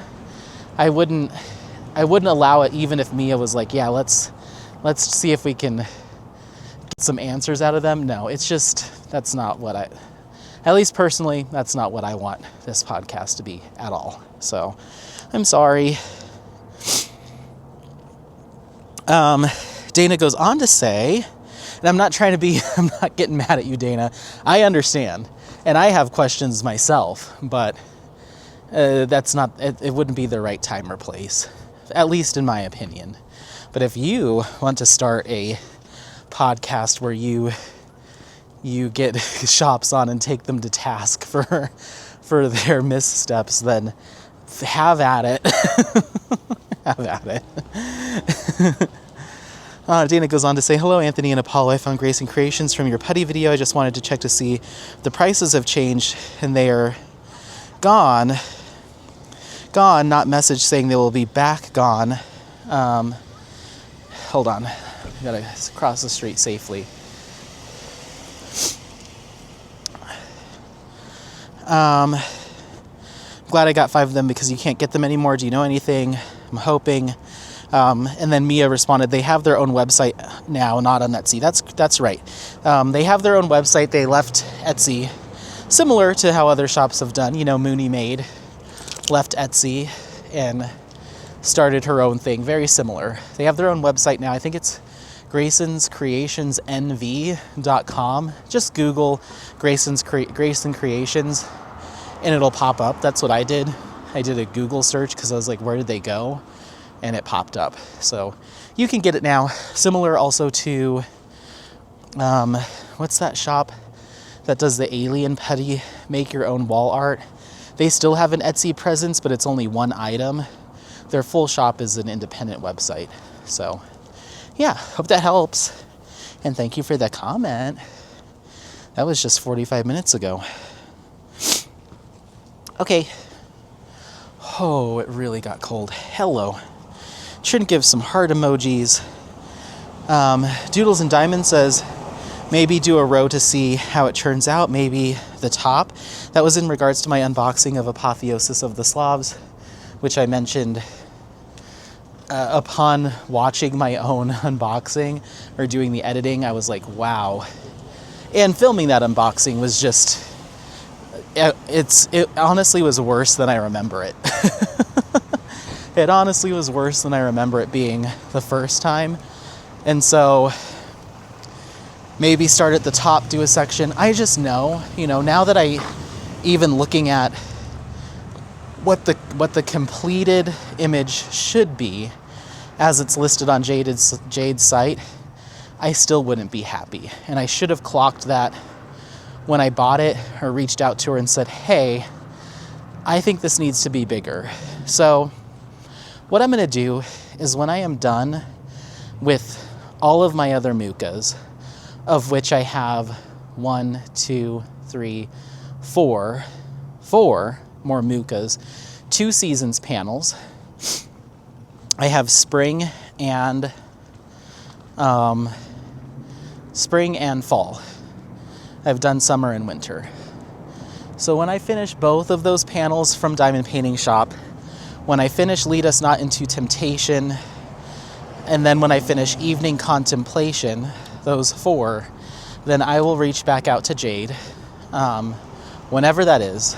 I wouldn't allow it, even if Mia was like, yeah, let's see if we can get some answers out of them. No, it's just, that's not what at least personally, that's not what I want this podcast to be at all. So I'm sorry. Dana goes on to say, and I'm not getting mad at you, Dana. I understand. And I have questions myself, but it wouldn't be the right time or place at least in my opinion. But if you want to start a podcast where you get shops on and take them to task for their missteps, then have at it. Have at it. Dana goes on to say, hello, Anthony and Apollo. I found Grayson Creations from your putty video. I just wanted to check to see if the prices have changed, and they are gone, not message saying they will be back gone. Hold on. I gotta cross the street safely. I'm glad I got 5 of them because you can't get them anymore. Do you know anything? I'm hoping. And then Mia responded, they have their own website now, not on Etsy. That's right. They have their own website. They left Etsy, similar to how other shops have done. You know, Mooney Maid left Etsy and started her own thing. Very similar. They have their own website now. I think it's graysonscreationsnv.com. Just Google Grayson Creations and it'll pop up. That's what I did. I did a Google search because I was like, where did they go? And it popped up. So you can get it now. Similar also to, what's that shop that does the alien putty, make your own wall art? They still have an Etsy presence, but it's only one item. Their full shop is an independent website. So yeah, hope that helps. And thank you for the comment. That was just 45 minutes ago. Okay. Oh, it really got cold. Hello. Shouldn't give some heart emojis. Doodles and Diamond says, maybe do a row to see how it turns out. Maybe the top. That was in regards to my unboxing of Apotheosis of the Slavs, which I mentioned upon watching my own unboxing or doing the editing. I was like, wow. And filming that unboxing was just, it honestly was worse than I remember it. It honestly was worse than I remember it being the first time. And so maybe start at the top, do a section. I just know, now that I even looking at what the completed image should be as it's listed on Jade's site, I still wouldn't be happy. And I should have clocked that when I bought it or reached out to her and said, hey, I think this needs to be bigger. So what I'm going to do is when I am done with all of my other Mukas, of which I have 1, 2, 3, 4 more Mukas, 2 seasons panels. I have spring and fall. I've done summer and winter. So when I finish both of those panels from Diamond Painting Shop, when I finish Lead Us Not Into Temptation, and then when I finish Evening Contemplation, those 4, then I will reach back out to Jade, whenever that is,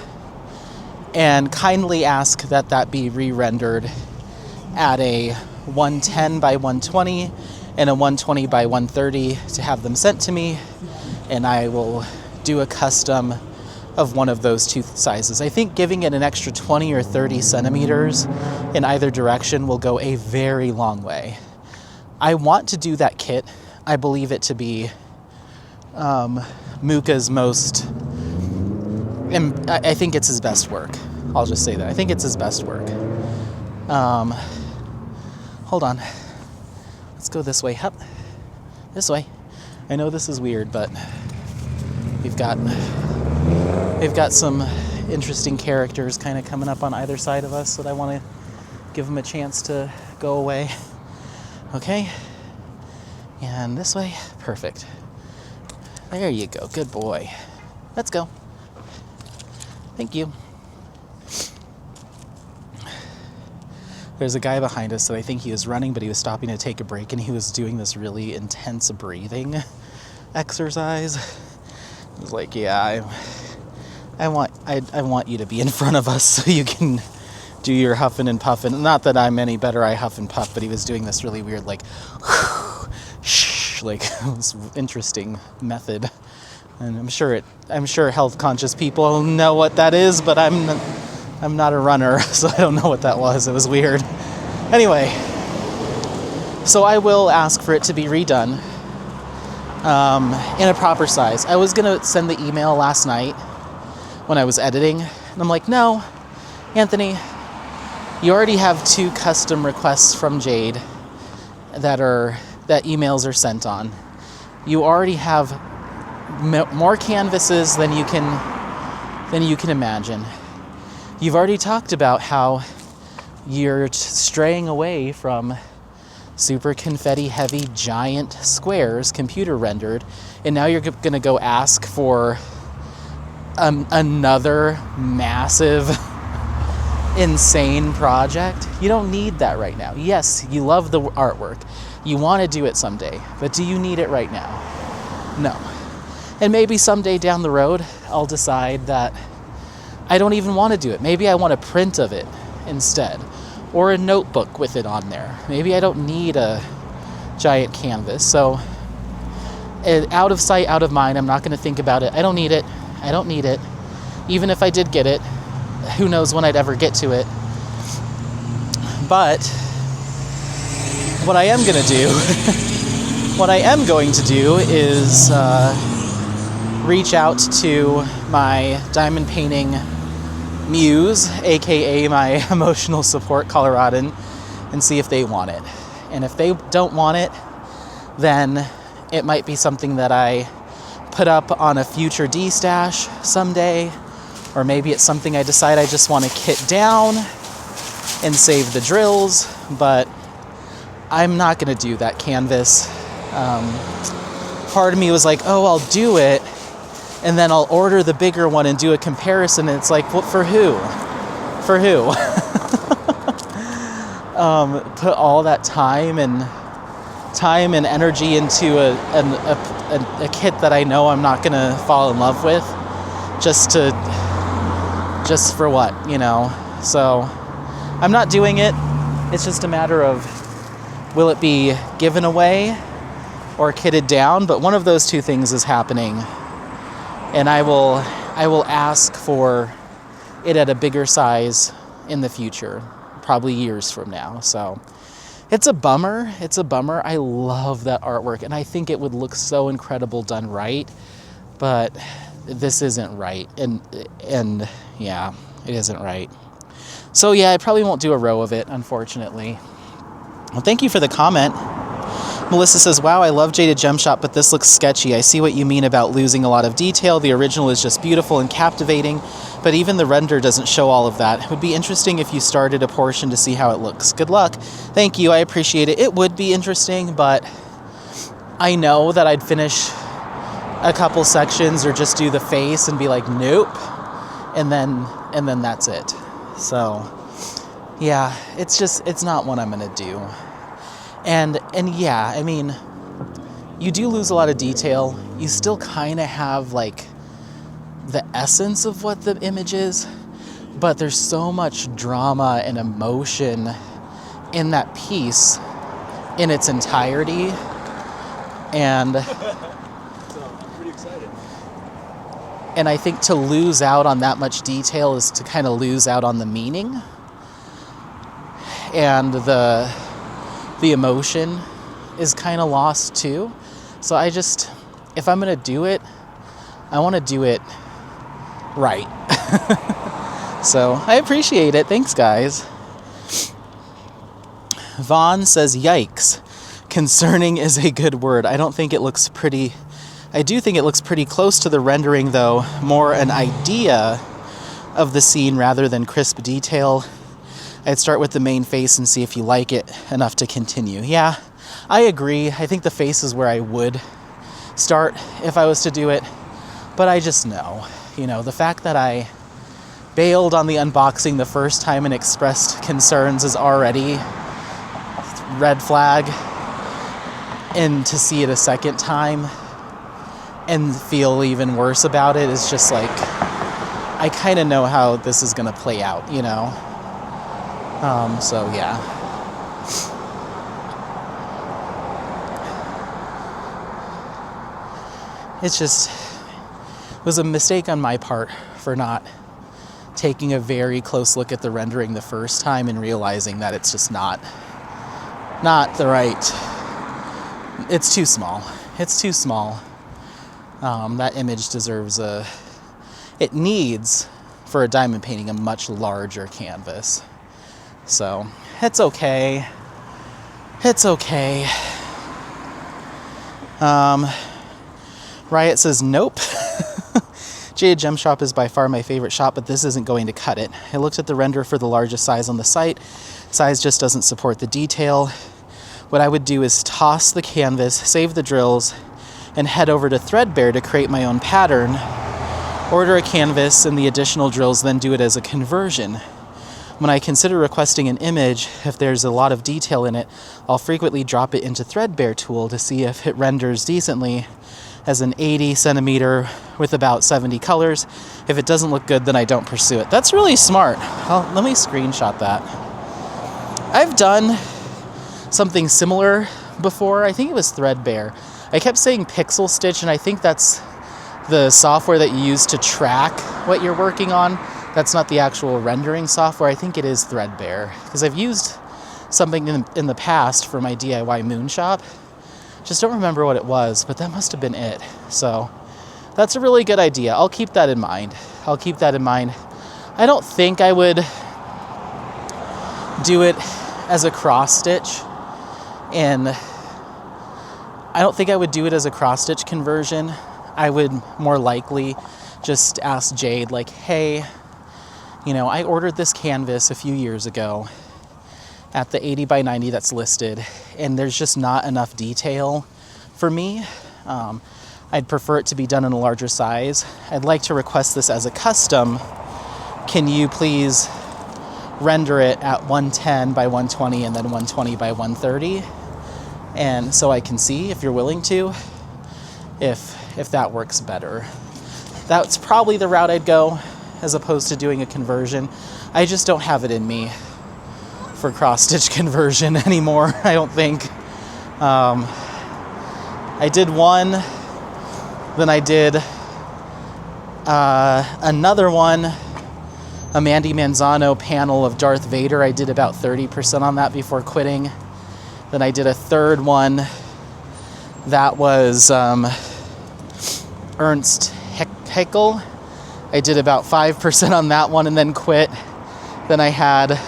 and kindly ask that be re-rendered at a 110 by 120 and a 120 by 130 to have them sent to me, and I will do a custom of one of those 2 sizes. I think giving it an extra 20 or 30 centimeters in either direction will go a very long way. I want to do that kit. I believe it to be Muka's most, and I think it's his best work. I'll just say that. I think it's his best work. Hold on. Let's go this way. Hup. This way. I know this is weird, but we've got some interesting characters kind of coming up on either side of us that I want to give them a chance to go away. Okay. And this way. Perfect. There you go. Good boy. Let's go. Thank you. There's a guy behind us that I think he was running, but he was stopping to take a break, and he was doing this really intense breathing exercise. I was like, yeah, I want you to be in front of us so you can do your huffing and puffing. Not that I'm any better, I huff and puff, but he was doing this really weird, like, like this interesting method. And I'm sure health conscious people know what that is, but I'm not a runner, so I don't know what that was. It was weird. Anyway, so I will ask for it to be redone in a proper size. I was going to send the email last night when I was editing, and I'm like, no, Anthony, you already have 2 custom requests from Jade that emails are sent on. You already have more canvases than you can imagine. You've already talked about how you're straying away from super confetti heavy giant squares computer rendered, and now you're going to go ask for another massive insane project. You don't need that right now. Yes, you love the artwork. You want to do it someday, but do you need it right now? No. And maybe someday down the road, I'll decide that I don't even want to do it. Maybe I want a print of it instead, or a notebook with it on there. Maybe I don't need a giant canvas. So out of sight, out of mind. I'm not going to think about it. I don't need it. I don't need it. Even if I did get it, who knows when I'd ever get to it. But what I am going to do, is reach out to my diamond painting muse, aka my emotional support Coloradan, and see if they want it. And if they don't want it, then it might be something that I put up on a future D-stash someday, or maybe it's something I decide I just want to kit down and save the drills, but I'm not going to do that canvas. Part of me was like, oh, I'll do it, and then I'll order the bigger one and do a comparison, and it's like, well, for who? For who? Put all that time and energy into a kit that I know I'm not gonna fall in love with, just for what, you know? So I'm not doing it. It's just a matter of, will it be given away or kitted down? But one of those two things is happening, and I will ask for it at a bigger size in the future, probably years from now. So it's a bummer. I love that artwork, and I think it would look so incredible done right, but this isn't right. And yeah, it isn't right. So yeah, I probably won't do a row of it, unfortunately. Well, thank you for the comment. Melissa says, wow, I love Jaded Gem Shop, but this looks sketchy. I see what you mean about losing a lot of detail. The original is just beautiful and captivating, but even the render doesn't show all of that. It would be interesting if you started a portion to see how it looks. Good luck. Thank you. I appreciate it. It would be interesting, but I know that I'd finish a couple sections or just do the face and be like, nope. And then that's it. So yeah, it's not what I'm going to do. And yeah, I mean, you do lose a lot of detail. You still kind of have like the essence of what the image is, but there's so much drama and emotion in that piece in its entirety. And so I'm pretty excited. And I think to lose out on that much detail is to kind of lose out on the meaning and the emotion is kind of lost too. So if I'm going to do it, I want to do it right. So I appreciate it. Thanks, guys. Vaughn says, yikes. Concerning is a good word. I do think it looks pretty close to the rendering, though. More an idea of the scene rather than crisp detail. I'd start with the main face and see if you like it enough to continue. Yeah, I agree. I think the face is where I would start if I was to do it. But I just know, the fact that I bailed on the unboxing the first time and expressed concerns is already red flag. And to see it a second time and feel even worse about it is just like, I kind of know how this is going to play out, So yeah. It was a mistake on my part for not taking a very close look at the rendering the first time and realizing that it's just not the right, it's too small. It's too small. That image deserves it needs, for a diamond painting, a much larger canvas. So, it's okay. It's okay. Riot says, nope. Jade Gem Shop is by far my favorite shop, but this isn't going to cut it. I looked at the render for the largest size on the site. Size just doesn't support the detail. What I would do is toss the canvas, save the drills, and head over to Threadbare to create my own pattern. Order a canvas and the additional drills, then do it as a conversion. When I consider requesting an image, if there's a lot of detail in it, I'll frequently drop it into Threadbare tool to see if it renders decently as an 80 centimeter with about 70 colors. If it doesn't look good, then I don't pursue it. That's really smart. Let me screenshot that. I've done something similar before. I think it was Threadbare. I kept saying Pixel Stitch, and I think that's the software that you use to track what you're working on. That's not the actual rendering software. I think it is Threadbare, because I've used something in the past for my DIY moon shop. Just don't remember what it was, but that must have been it. So that's a really good idea. I'll keep that in mind. I don't think I would do it as a cross stitch, and I don't think I would do it as a cross stitch conversion. I would more likely just ask Jade, like, hey, I ordered this canvas a few years ago at the 80 by 90 that's listed, and there's just not enough detail for me. I'd prefer it to be done in a larger size. I'd like to request this as a custom. Can you please render it at 110 by 120 and then 120 by 130? And so I can see, if you're willing to, if that works better. That's probably the route I'd go, as opposed to doing a conversion. I just don't have it in me for cross-stitch conversion anymore, I don't think. I did one, then I did another one, a Mandy Manzano panel of Darth Vader. I did about 30% on that before quitting. Then I did a third one that was Ernst Haeckel. I did about 5% on that one and then quit. Then I had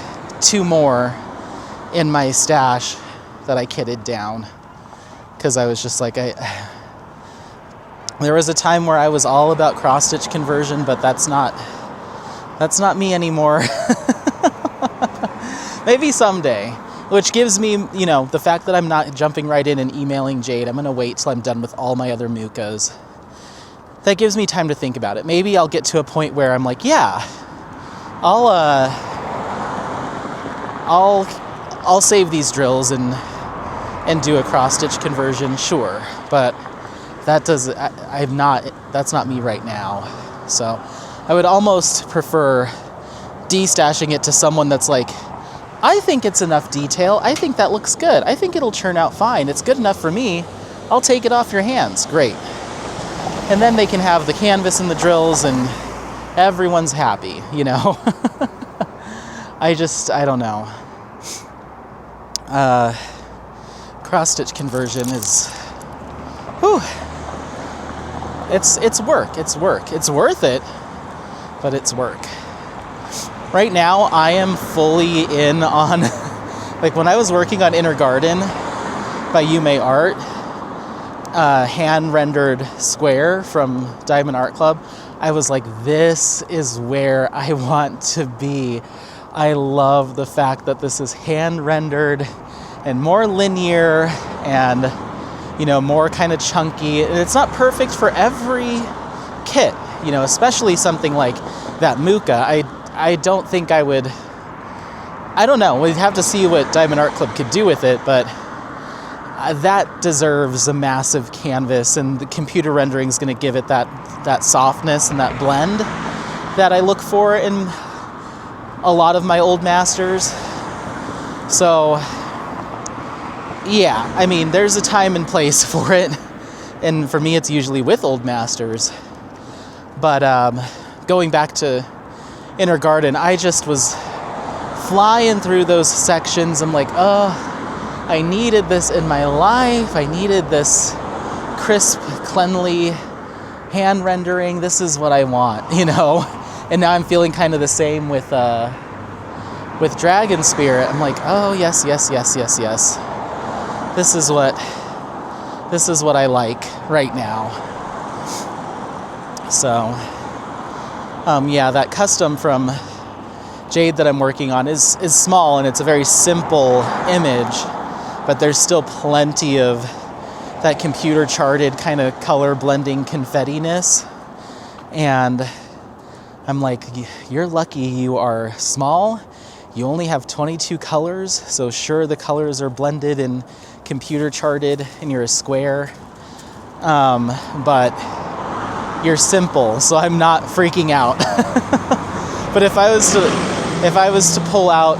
2 more in my stash that I kitted down, because I was just like, there was a time where I was all about cross-stitch conversion, but that's not me anymore. Maybe someday. Which gives me, the fact that I'm not jumping right in and emailing Jade. I'm going to wait till I'm done with all my other Mukas. That gives me time to think about it. Maybe I'll get to a point where I'm like, yeah, I'll save these drills and do a cross-stitch conversion, sure. But that's not me right now. So I would almost prefer de-stashing it to someone that's like, I think it's enough detail. I think that looks good. I think it'll turn out fine. It's good enough for me. I'll take it off your hands. Great. And then they can have the canvas and the drills and everyone's happy, I don't know. Cross-stitch conversion is, it's work. It's worth it, but it's work. Right now, I am fully in on, like when I was working on Inner Garden by Yume Art, hand-rendered square from Diamond Art Club, I was like, this is where I want to be. I love the fact that this is hand-rendered and more linear and, more kind of chunky. And it's not perfect for every kit, especially something like that Muka. I don't think I would, I don't know, we'd have to see what Diamond Art Club could do with it, but that deserves a massive canvas, and the computer rendering is going to give it that softness and that blend that I look for in a lot of my old masters. So, yeah, I mean, there's a time and place for it, and for me it's usually with old masters. But going back to inner garden, I just was flying through those sections. I'm like, oh, I needed this in my life. I needed this crisp, cleanly hand rendering. This is what I want, you know? And now I'm feeling kind of the same with Dragon Spirit. I'm like, oh, yes. This is what I like right now. So, yeah, that custom from Jade that I'm working on is small, and it's a very simple image, but there's still plenty of that computer charted kind of color blending confetti-ness. And I'm like, you're lucky you are small. You only have 22 colors, so sure, the colors are blended and computer charted and you're a square, but you're simple, so I'm not freaking out. But if I was to pull out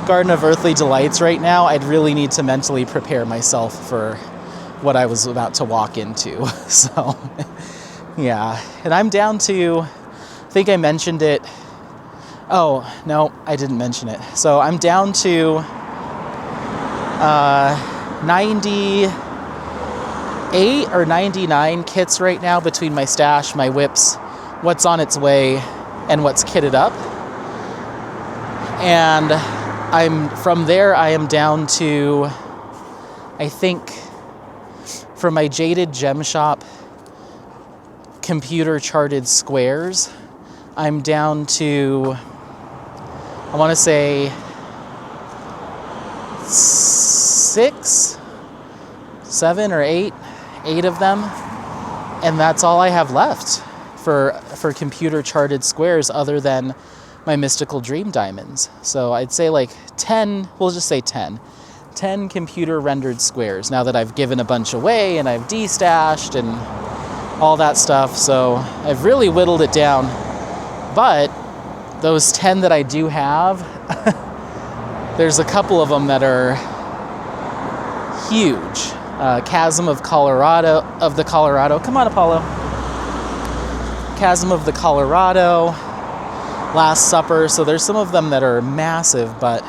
Garden of Earthly Delights right now, I'd really need to mentally prepare myself for what I was about to walk into. So, yeah. And I'm down to, I think I mentioned it. Oh, no, I didn't mention it. So I'm down to 98 or 99 kits right now between my stash, my whips, what's on its way, and what's kitted up. And from there I am down to, I think, for my Jaded Gem Shop computer charted squares, I'm down to, I want to say 6, 7 or 8 of them, and that's all I have left for computer charted squares other than my Mystical Dream Diamonds. So I'd say like 10, we'll just say 10 computer rendered squares now that I've given a bunch away and I've destashed and all that stuff. So I've really whittled it down. But those 10 that I do have, there's a couple of them that are huge. Chasm of the Colorado. Come on, Apollo. Chasm of the Colorado, Last Supper. So there's some of them that are massive, but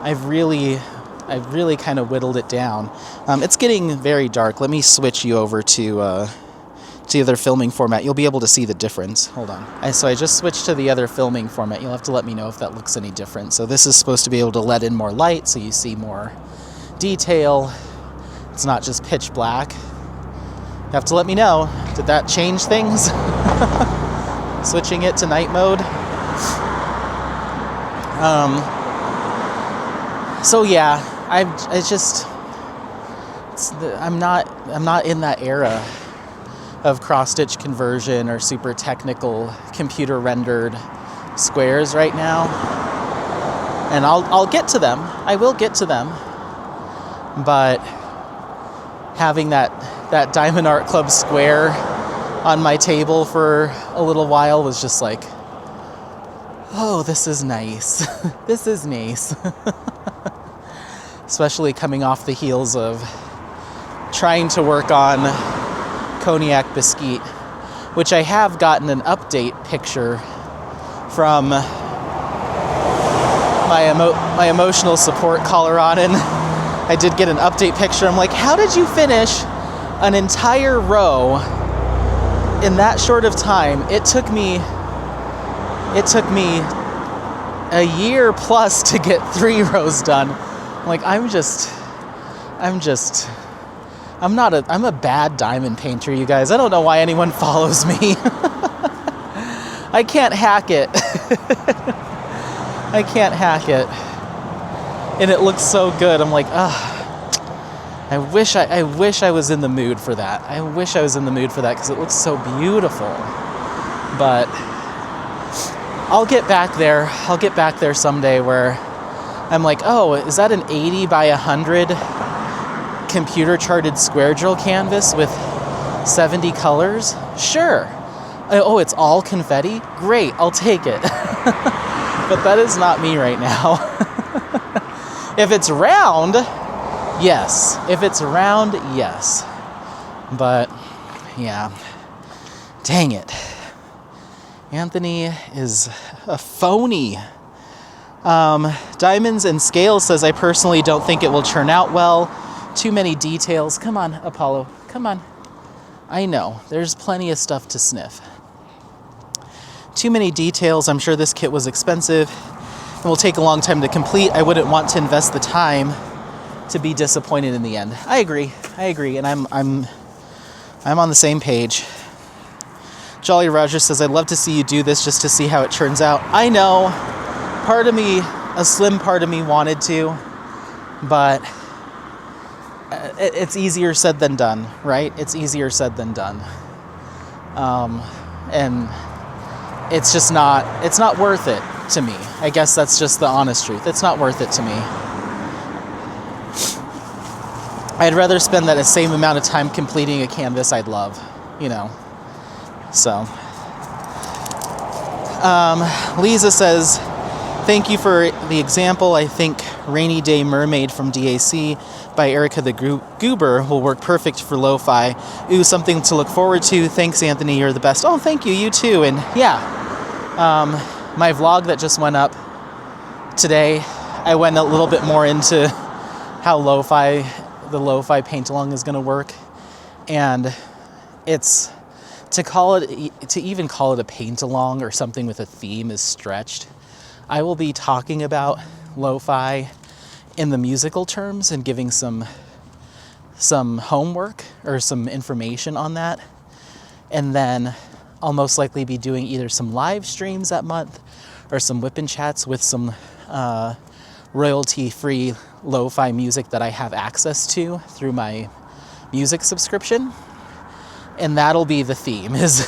I've really kind of whittled it down. It's getting very dark. Let me switch you over to the other filming format. You'll be able to see the difference. Hold on. So I just switched to the other filming format. You'll have to let me know if that looks any different. So this is supposed to be able to let in more light so you see more detail. It's not just pitch black. You have to let me know. Did that change things? Switching it to night mode. So yeah, I'm not in that era of cross-stitch conversion or super technical computer rendered squares right now. And I'll get to them. I will get to them. But having that Diamond Art Club square on my table for a little while was just like, oh, this is nice. This is nice. Especially coming off the heels of trying to work on Cognac Biscuit, which I have gotten an update picture from my emotional support Coloradan. I did get an update picture. I'm like, how did you finish an entire row in that short of time? It took me a year plus to get 3 rows done. I'm like, I'm a bad diamond painter, you guys. I don't know why anyone follows me. I can't hack it. I can't hack it. And it looks so good. I'm like, I wish I was in the mood for that. I wish I was in the mood for that because it looks so beautiful. But I'll get back there. I'll get back there someday where I'm like, oh, is that an 80 by 100 computer charted square drill canvas with 70 colors? Sure. Oh, it's all confetti? Great, I'll take it. But that is not me right now. If it's round, yes. If it's round, yes. But, yeah. Dang it. Anthony is a phony. Diamonds and Scales says, I personally don't think it will turn out well. Too many details. Come on, Apollo. Come on. I know. There's plenty of stuff to sniff. Too many details. I'm sure this kit was expensive and will take a long time to complete. I wouldn't want to invest the time to be disappointed in the end. I agree, and I'm on the same page. Jolly Roger says, I'd love to see you do this just to see how it turns out. I know, part of me, a slim part of me wanted to, but it's easier said than done, right? It's easier said than done. And it's just not, it's not worth it to me. I guess that's just the honest truth. It's not worth it to me. I'd rather spend that same amount of time completing a canvas I'd love, you know. So, Lisa says, thank you for the example. I think Rainy Day Mermaid from DAC by Erica the Goober will work perfect for lo-fi. Ooh, something to look forward to. Thanks, Anthony. You're the best. Oh, thank you. You too. And yeah, my vlog that just went up today, I went a little bit more into how the lo-fi paint-along is going to work. And it's... To even call it a paint-along or something with a theme is stretched. I will be talking about lo-fi in the musical terms and giving some homework or some information on that. And then I'll most likely be doing either some live streams that month or some WIP and chats with some royalty-free lo-fi music that I have access to through my music subscription. And that'll be the theme, is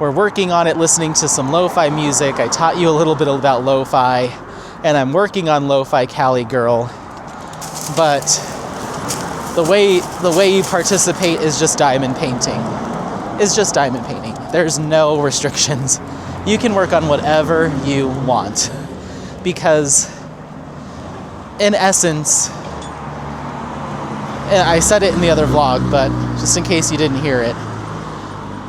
we're working on it, listening to some lo-fi music. I taught you a little bit about lo-fi, and I'm working on lo-fi Cali Girl. But the way you participate is just diamond painting. There's no restrictions. You can work on whatever you want. Because in essence, and I said it in the other vlog, but just in case you didn't hear it,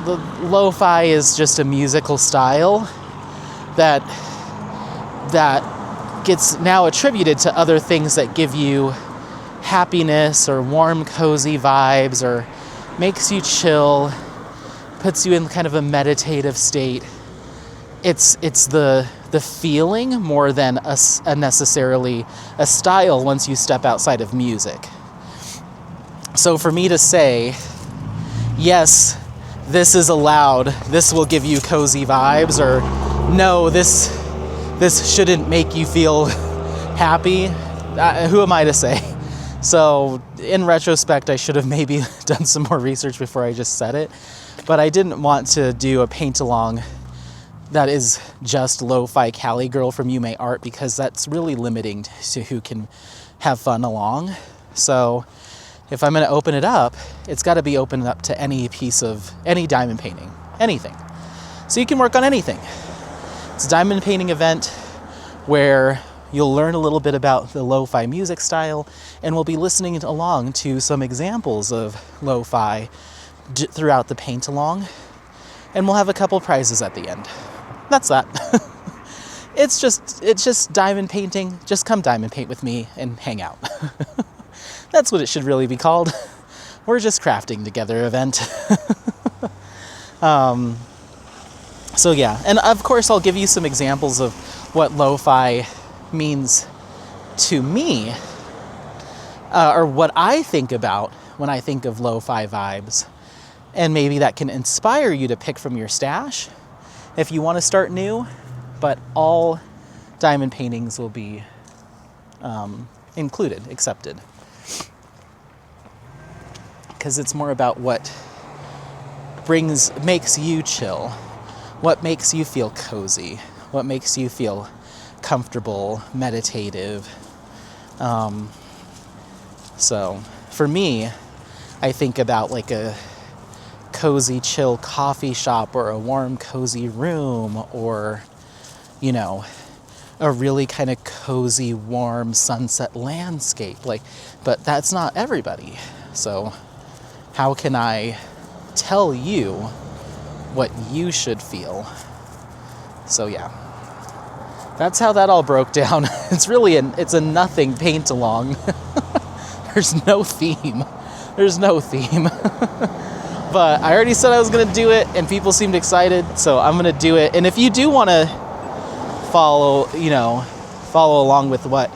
the lo-fi is just a musical style that gets now attributed to other things that give you happiness or warm, cozy vibes or makes you chill, puts you in kind of a meditative state. It's the feeling more than a necessarily a style once you step outside of music. So for me to say, yes, this is allowed, this will give you cozy vibes, or no, this shouldn't make you feel happy, who am I to say? So in retrospect, I should have maybe done some more research before I just said it, but I didn't want to do a paint-along that is just lo-fi Cali Girl from You May Art, because that's really limiting to who can have fun along. So if I'm going to open it up, it's got to be opened up to any piece of any diamond painting, anything. So you can work on anything. It's a diamond painting event where you'll learn a little bit about the lo-fi music style, and we'll be listening along to some examples of lo-fi throughout the paint along, and we'll have a couple prizes at the end. That's that. It's just diamond painting. Just come diamond paint with me and hang out. That's what it should really be called. We're just crafting together event. So yeah, and of course I'll give you some examples of what lo-fi means to me, or what I think about when I think of lo-fi vibes. And maybe that can inspire you to pick from your stash if you want to start new, but all diamond paintings will be included, accepted. Because it's more about what makes you chill, what makes you feel cozy, what makes you feel comfortable, meditative. So for me, I think about like a cozy, chill coffee shop or a warm, cozy room, or, you know, a really kind of cozy, warm sunset landscape. But that's not everybody. So how can I tell you what you should feel? So yeah. that's how that all broke down. It's a nothing paint along. There's no theme. But I already said I was going to do it, and people seemed excited, so I'm going to do it. And if you do want to follow along with what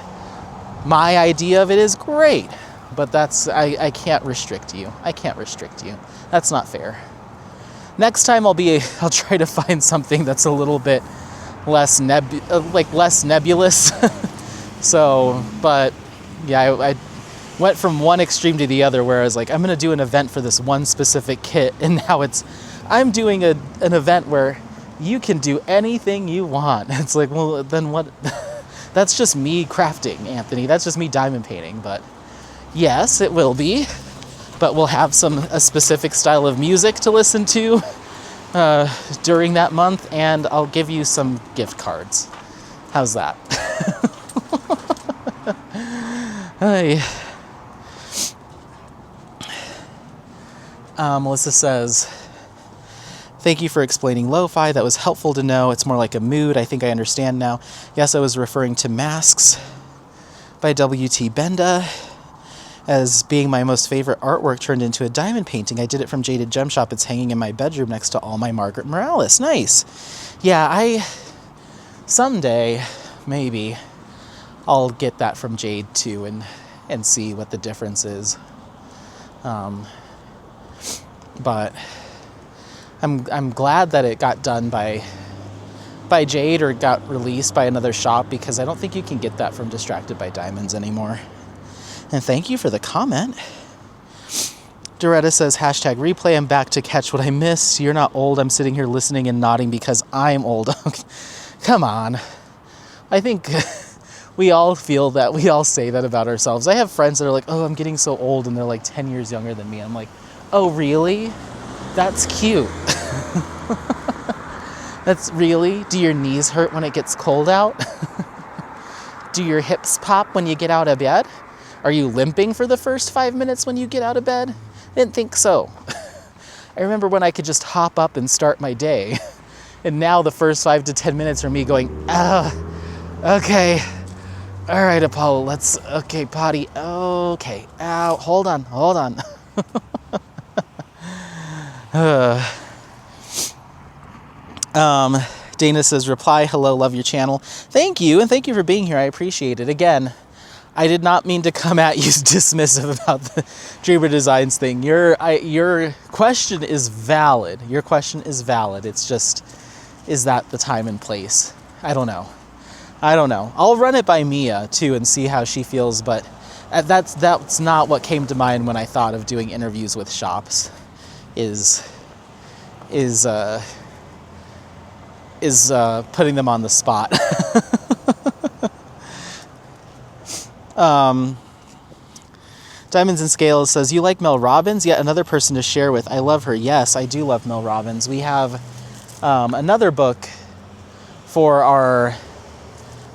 my idea of it is, great. But I can't restrict you. That's not fair. Next time I'll try to find something that's a little bit less nebulous. So, but yeah, I went from one extreme to the other, where I was like, I'm going to do an event for this one specific kit, and now I'm doing an event where you can do anything you want. It's like, well, then what? That's just me crafting, Anthony. That's just me diamond painting. But yes, it will be. But we'll have a specific style of music to listen to during that month, and I'll give you some gift cards. How's that? Hey. Melissa says, thank you for explaining lo-fi. That was helpful to know. It's more like a mood. I think I understand now. Yes, I was referring to Masks by W.T. Benda as being my most favorite artwork turned into a diamond painting. I did it from Jaded Gem Shop. It's hanging in my bedroom next to all my Margaret Morales. Nice. Yeah, someday, maybe, I'll get that from Jade too and see what the difference is. But I'm glad that it got done by Jade, or got released by another shop, because I don't think you can get that from Distracted by Diamonds anymore. And thank you for the comment. Doretta says, #replay. I'm back to catch what I missed. You're not old. I'm sitting here listening and nodding because I'm old. Come on. I think we all feel that. We all say that about ourselves. I have friends that are like, oh, I'm getting so old, and they're like 10 years younger than me. I'm like, oh, really? That's cute. That's really? Do your knees hurt when it gets cold out? Do your hips pop when you get out of bed? Are you limping for the first 5 minutes when you get out of bed? Didn't think so. I remember when I could just hop up and start my day. And now the first 5 to 10 minutes are me going, okay. All right, Apollo, okay, potty. Okay, ow, hold on. Dana says, reply, hello, love your channel. Thank you, and thank you for being here. I appreciate it. Again, I did not mean to come at you dismissive about the Dreamer Designs thing. Your question is valid. It's just, is that the time and place? I don't know. I'll run it by Mia too and see how she feels, but that's not what came to mind when I thought of doing interviews with shops. Is putting them on the spot. Diamonds and Scales says, you like Mel Robbins? Yet another person to share with. I love her. Yes, I do love Mel Robbins. We have another book for our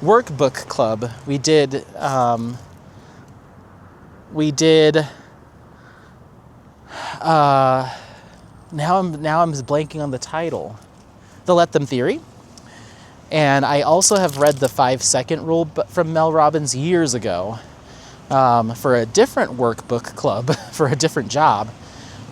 workbook club. We did now I'm blanking on the title. The Let Them Theory. And I also have read the 5-second rule from Mel Robbins years ago for a different workbook club for a different job.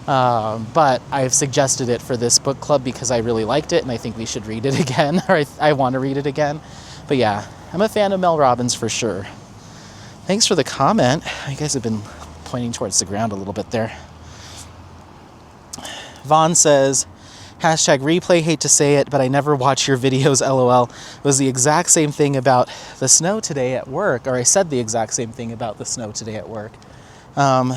But I've suggested it for this book club because I really liked it and I think we should read it again, or I want to read it again. But yeah, I'm a fan of Mel Robbins for sure. Thanks for the comment. You guys have been pointing towards the ground a little bit there. Vaughn says, #replay, hate to say it, but I never watch your videos, LOL. It was the exact same thing about the snow today at work, or I said the exact same thing about the snow today at work. I'm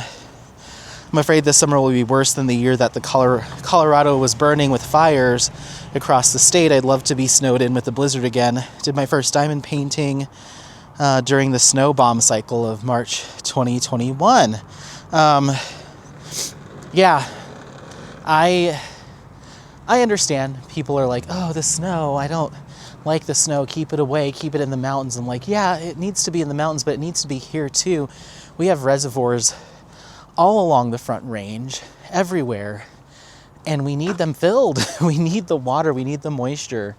afraid this summer will be worse than the year that the Colorado was burning with fires across the state. I'd love to be snowed in with the blizzard again. Did my first diamond painting during the snow bomb cycle of March 2021. Yeah, I understand. People are like, oh, the snow, I don't like the snow, keep it away, keep it in the mountains. I'm like, yeah, it needs to be in the mountains, but it needs to be here too. We have reservoirs all along the Front Range, everywhere, and we need them filled. We need the water, we need the moisture.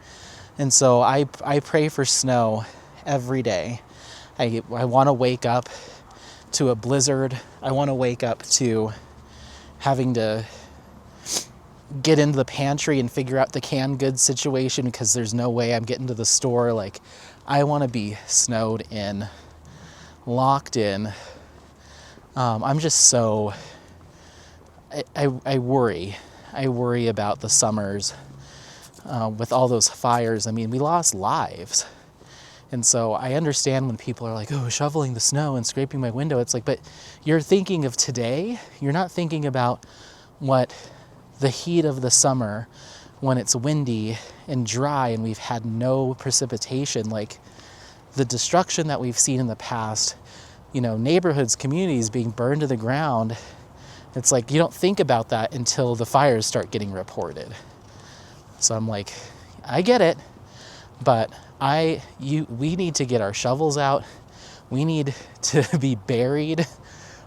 And so I pray for snow every day. I want to wake up to a blizzard. I want to wake up to having to get into the pantry and figure out the canned goods situation because there's no way I'm getting to the store. Like, I want to be snowed in, locked in. I'm just so, I worry. I worry about the summers with all those fires. I mean, we lost lives. And so I understand when people are like, oh, shoveling the snow and scraping my window. It's like, but you're thinking of today. You're not thinking about what the heat of the summer when it's windy and dry and we've had no precipitation, like the destruction that we've seen in the past, you know, neighborhoods, communities being burned to the ground. It's like you don't think about that until the fires start getting reported. So I'm like, I get it, but we need to get our shovels out. We need to be buried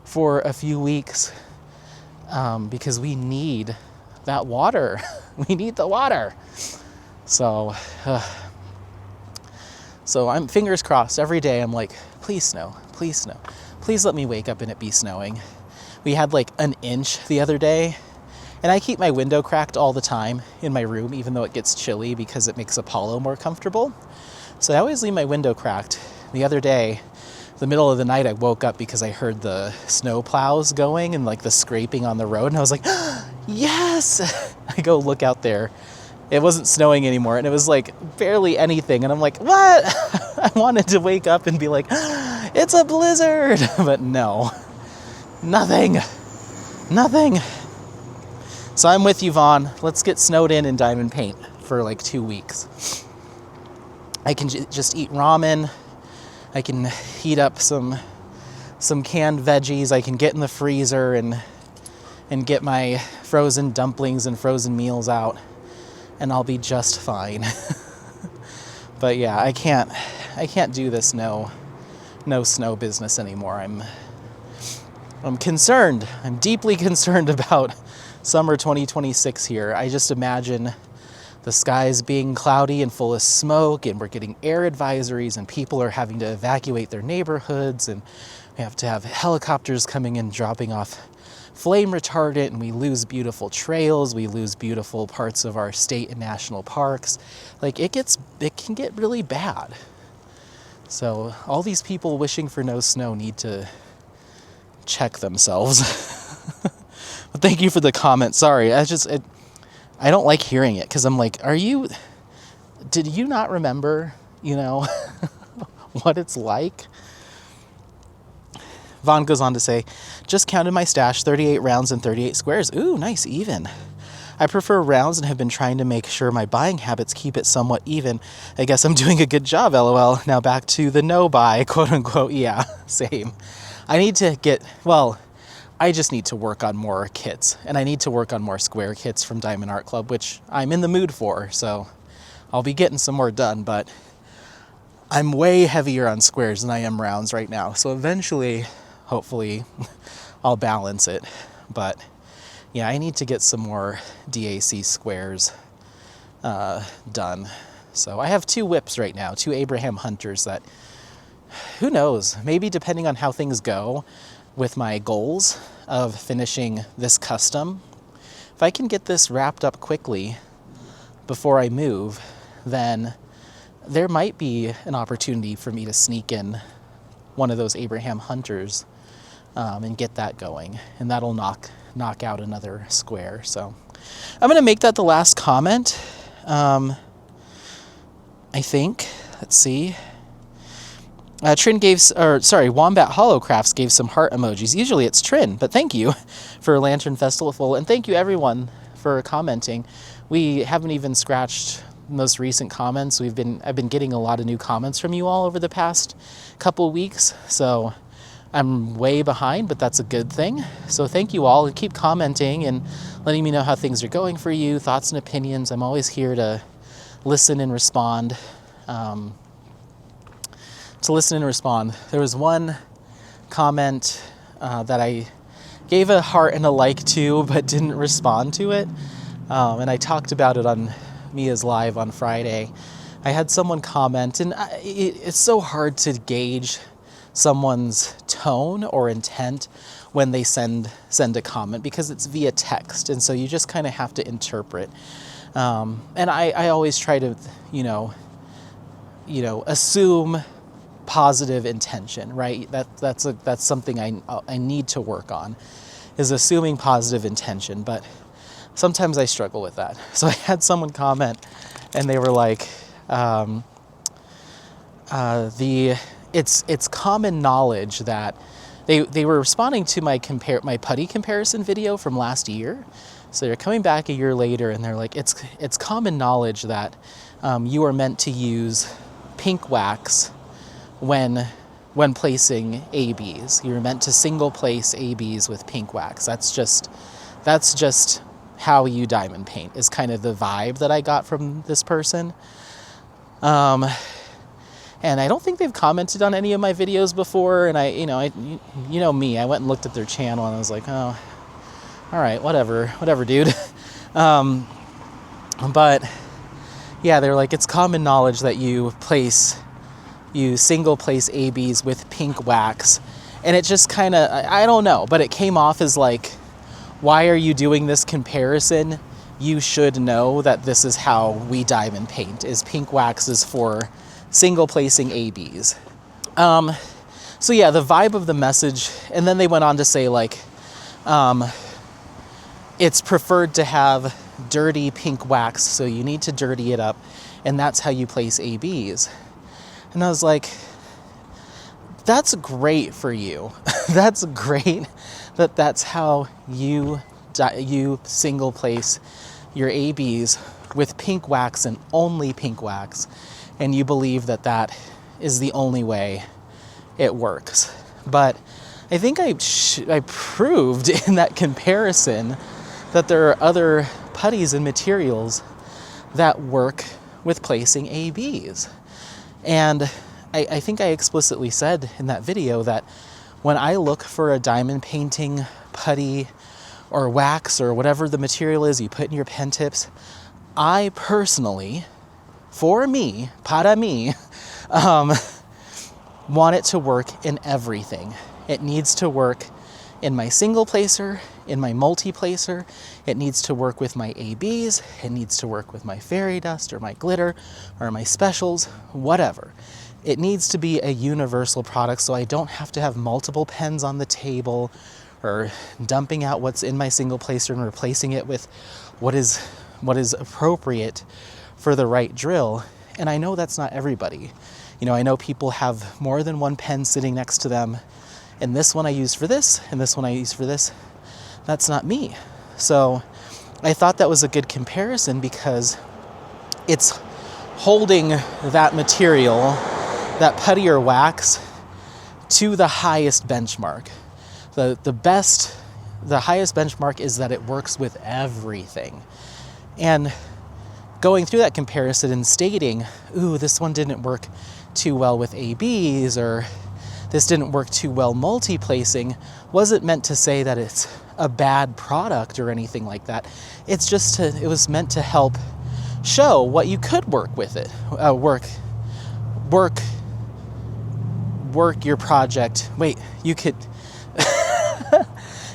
for a few weeks because we need that water. We need the water. So I'm fingers crossed every day. I'm like, please snow, please snow. Please let me wake up and it be snowing. We had like an inch the other day, and I keep my window cracked all the time in my room, even though it gets chilly because it makes Apollo more comfortable. So I always leave my window cracked. The other day, the middle of the night, I woke up because I heard the snow plows going and like the scraping on the road. And I was like, yes! I go look out there. It wasn't snowing anymore. And it was like barely anything. And I'm like, what? I wanted to wake up and be like, it's a blizzard. But no, nothing. So I'm with you, Vaughn. Let's get snowed in diamond paint for like 2 weeks. I can just eat ramen. I can heat up some canned veggies. I can get in the freezer and get my frozen dumplings and frozen meals out, and I'll be just fine. But yeah, I can't do this no snow business anymore. I'm concerned. I'm deeply concerned about summer 2026 here. I just imagine the skies being cloudy and full of smoke, and we're getting air advisories, and people are having to evacuate their neighborhoods, and we have to have helicopters coming in dropping off flame retardant, and we lose beautiful trails, we lose beautiful parts of our state and national parks. Like, it can get really bad. So all these people wishing for no snow need to check themselves. But thank you for the comment. Sorry, I don't like hearing it because I'm like, did you not remember, what it's like? Vaughn goes on to say, just counted my stash, 38 rounds and 38 squares. Ooh, nice, even. I prefer rounds and have been trying to make sure my buying habits keep it somewhat even. I guess I'm doing a good job, LOL. Now back to the no buy, quote unquote. Yeah, same. I just need to work on more kits, and I need to work on more square kits from Diamond Art Club, which I'm in the mood for, so I'll be getting some more done, but I'm way heavier on squares than I am rounds right now, so eventually, hopefully, I'll balance it. But yeah, I need to get some more DAC squares done. So I have 2 WIPs right now, 2 Abraham Hunters that, who knows, maybe depending on how things go with my goals of finishing this custom, if I can get this wrapped up quickly before I move, then there might be an opportunity for me to sneak in one of those Abraham Hunters and get that going, and that'll knock out another square. So I'm going to make that the last comment. I think, let's see. Wombat Holocrafts gave some heart emojis. Usually it's Trin, but thank you for Lantern Festival, and thank you everyone for commenting. We haven't even scratched most recent comments. I've been getting a lot of new comments from you all over the past couple weeks, so I'm way behind, but that's a good thing. So thank you all, and keep commenting and letting me know how things are going for you, thoughts and opinions. I'm always here to listen and respond. There was one comment that I gave a heart and a like to, but didn't respond to it. And I talked about it on Mia's Live on Friday. I had someone comment, and it's so hard to gauge someone's tone or intent when they send a comment, because it's via text, and so you just kind of have to interpret. And I always try to, assume positive intention, right? That's something I need to work on, is assuming positive intention. But sometimes I struggle with that. So I had someone comment, and they were like, it's common knowledge that they were responding to my putty comparison video from last year. So they're coming back a year later, and they're like, it's common knowledge that you are meant to use pink wax when placing ABs. You're meant to single place ABs with pink wax. That's just how you diamond paint, is kind of the vibe that I got from this person. And I don't think they've commented on any of my videos before. And I me, I went and looked at their channel, and I was like, oh, all right, whatever, dude. But yeah, they're like, it's common knowledge that you single place ABs with pink wax. And it just kind of, I don't know, but it came off as like, why are you doing this comparison? You should know that this is how we diamond paint, is pink wax is for single placing ABs. So yeah, the vibe of the message, and then they went on to say like, it's preferred to have dirty pink wax, so you need to dirty it up, and that's how you place ABs. And I was like, that's great for you. That's great that's how you single place your ABs with pink wax and only pink wax, and you believe that is the only way it works. But I think I proved in that comparison that there are other putties and materials that work with placing ABs. And I think I explicitly said in that video that when I look for a diamond painting putty or wax or whatever the material is you put in your pen tips, I personally, for me, para mí, want it to work in everything. It needs to work in my single placer, in my multi-placer. It needs to work with my ABs. It needs to work with my fairy dust or my glitter or my specials, whatever. It needs to be a universal product, so I don't have to have multiple pens on the table or dumping out what's in my single placer and replacing it with what is appropriate for the right drill. And I know that's not everybody. I know people have more than one pen sitting next to them, and this one I use for this, and this one I use for this. That's not me. So I thought that was a good comparison, because it's holding that material, that putty or wax, to the highest benchmark. The highest benchmark is that it works with everything. And going through that comparison and stating, ooh, this one didn't work too well with ABs, or this didn't work too well multi-placing, wasn't meant to say that it's a bad product or anything like that. It was meant to help show what you could work with it. Work your project. Wait, you could...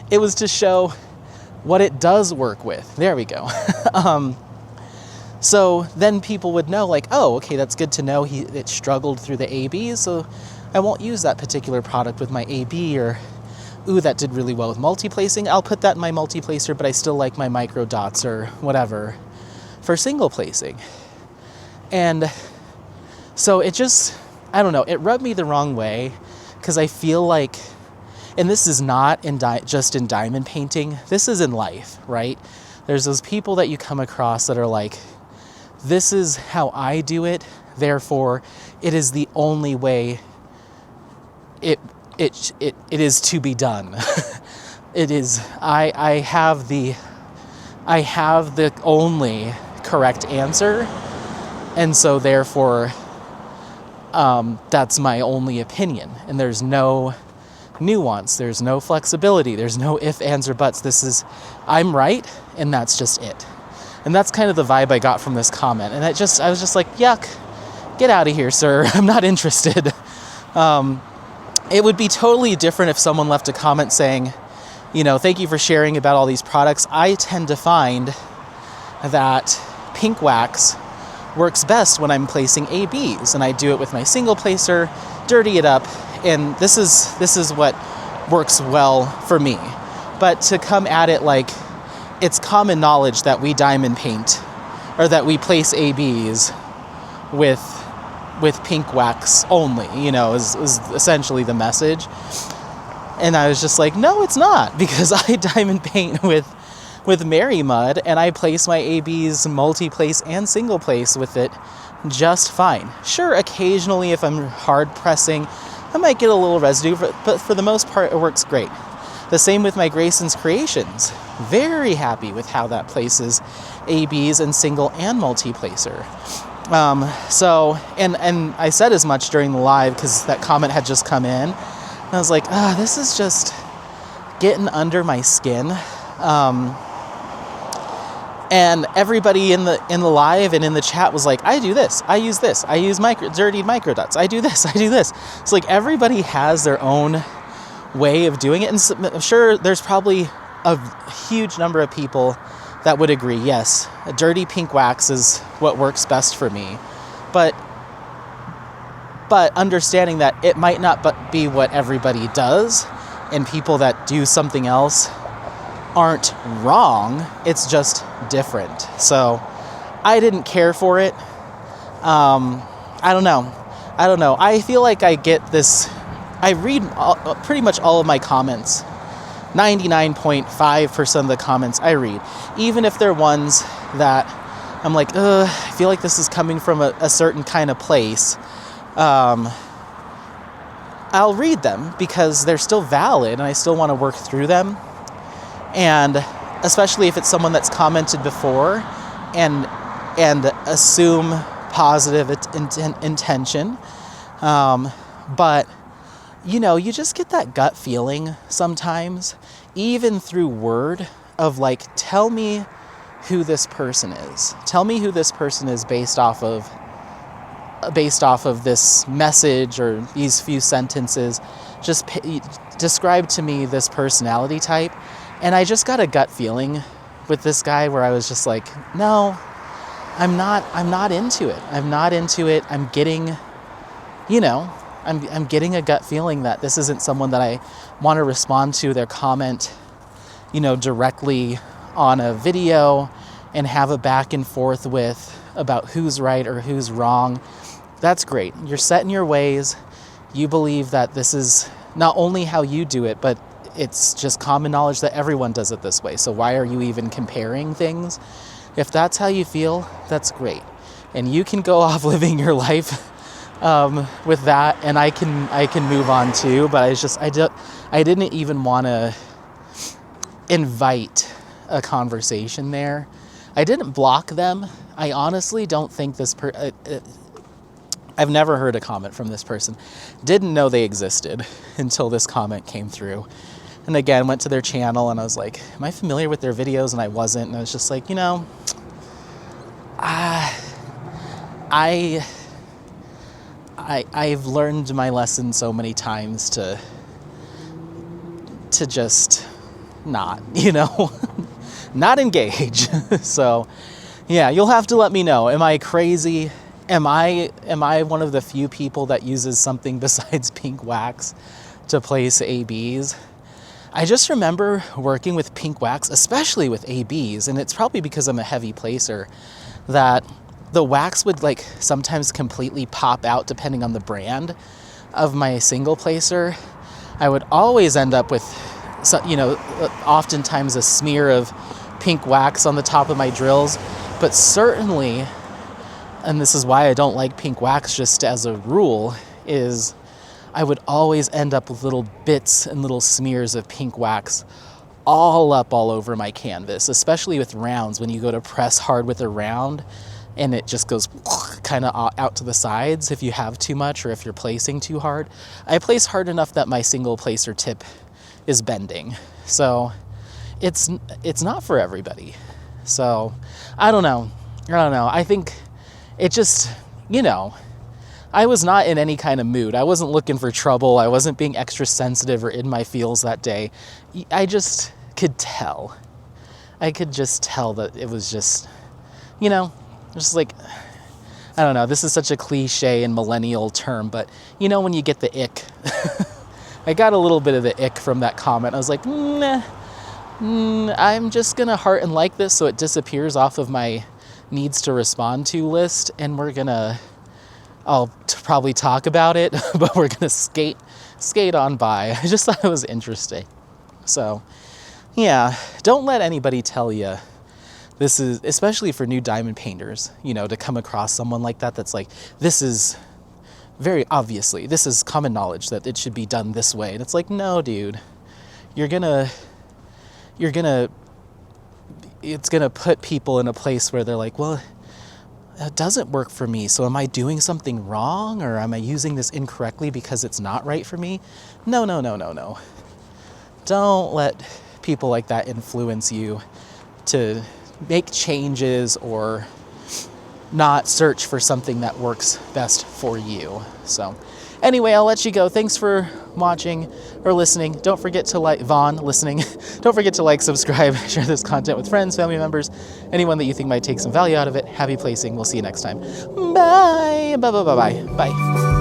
It was to show what it does work with. There we go. So then people would know, like, oh, okay, that's good to know. It struggled through the ABs, so I won't use that particular product with my AB, or, ooh, that did really well with multi-placing. I'll put that in my multi-placer, but I still like my micro dots or whatever for single placing. And so it just, I don't know, it rubbed me the wrong way, because I feel like, and this is not just in diamond painting, this is in life, right? There's those people that you come across that are like, this is how I do it, therefore it is the only way it is to be done. It is, I have the only correct answer, and so therefore that's my only opinion, and there's no nuance, there's no flexibility, there's no if, ands, or buts. I'm right, and that's just it. And that's kind of the vibe I got from this comment. And I was just like, yuck, get out of here, sir. I'm not interested. It would be totally different if someone left a comment saying, thank you for sharing about all these products. I tend to find that pink wax works best when I'm placing ABs, and I do it with my single placer, dirty it up, and this is what works well for me. But to come at it like it's common knowledge that we diamond paint, or that we place ABs with pink wax only, is essentially the message. And I was just like, no, it's not, because I diamond paint with Mary Mud, and I place my ABs multi-place and single place with it just fine. Sure, occasionally if I'm hard pressing, I might get a little residue, but for the most part, it works great. The same with my Grayson's Creations. Very happy with how that places ABs in single and multi-placer. So I said as much during the live because that comment had just come in. And I was like, this is just getting under my skin. And everybody in the live and in the chat was like, I do this, I use this, I use dirtied micro dots, I do this, I do this. It's like everybody has their own way of doing it, and I'm sure there's probably a huge number of people that would agree, yes, a dirty pink wax is what works best for me. But understanding that it might not be what everybody does, and people that do something else aren't wrong, it's just different. So I didn't care for it. I don't know. I feel like I get this. I read pretty much all of my comments. 99.5% of the comments I read, even if they're ones that I'm like, I feel like this is coming from a certain kind of place. I'll read them because they're still valid and I still want to work through them. And especially if it's someone that's commented before and assume positive intention. But you just get that gut feeling sometimes, even through word, of like, tell me who this person is. Tell me who this person is based off of this message or these few sentences. Just describe to me this personality type. And I just got a gut feeling with this guy where I was just like, no, I'm not into it. I'm not into it. I'm getting, I'm getting a gut feeling that this isn't someone that I want to respond to their comment, directly on a video and have a back and forth with about who's right or who's wrong. That's great. You're set in your ways. You believe that this is not only how you do it, but it's just common knowledge that everyone does it this way. So why are you even comparing things? If that's how you feel, that's great. And you can go off living your life with that, and I can move on too. But I didn't even want to invite a conversation there. I didn't block them. I honestly don't think I've never heard a comment from this person. Didn't know they existed until this comment came through. And again, went to their channel and I was like, am I familiar with their videos? And I wasn't. And I was just like, I've learned my lesson so many times to just not, not engage. So yeah, you'll have to let me know. Am I crazy? Am I one of the few people that uses something besides pink wax to place ABs? I just remember working with pink wax, especially with ABs, and it's probably because I'm a heavy placer, that the wax would sometimes completely pop out depending on the brand of my single placer. I would always end up with, oftentimes a smear of pink wax on the top of my drills, but certainly, and this is why I don't like pink wax just as a rule, is I would always end up with little bits and little smears of pink wax all over my canvas, especially with rounds. When you go to press hard with a round and it just goes kind of out to the sides if you have too much or if you're placing too hard. I place hard enough that my single placer tip is bending. So it's not for everybody. So I don't know. I think it just, I was not in any kind of mood. I wasn't looking for trouble. I wasn't being extra sensitive or in my feels that day. I just could tell. I could just tell that it was just, just like, I don't know, this is such a cliche and millennial term, but when you get the ick. I got a little bit of the ick from that comment. I was like, nah, I'm just going to heart and like this so it disappears off of my needs to respond to list, and I'll probably talk about it, but we're going to skate on by. I just thought it was interesting. So, yeah, don't let anybody tell you this is, especially for new diamond painters, to come across someone like that that's like, this is very obviously, this is common knowledge that it should be done this way. And it's like, no, dude, it's gonna put people in a place where they're like, well, that doesn't work for me. So am I doing something wrong, or am I using this incorrectly because it's not right for me? No. Don't let people like that influence you to make changes or not search for something that works best for you. So anyway, I'll let you go. Thanks for watching or listening. Don't forget to don't forget to like, subscribe, share this content with friends, family members, anyone that you think might take some value out of it. Happy placing. We'll see you next time. Bye. Bye.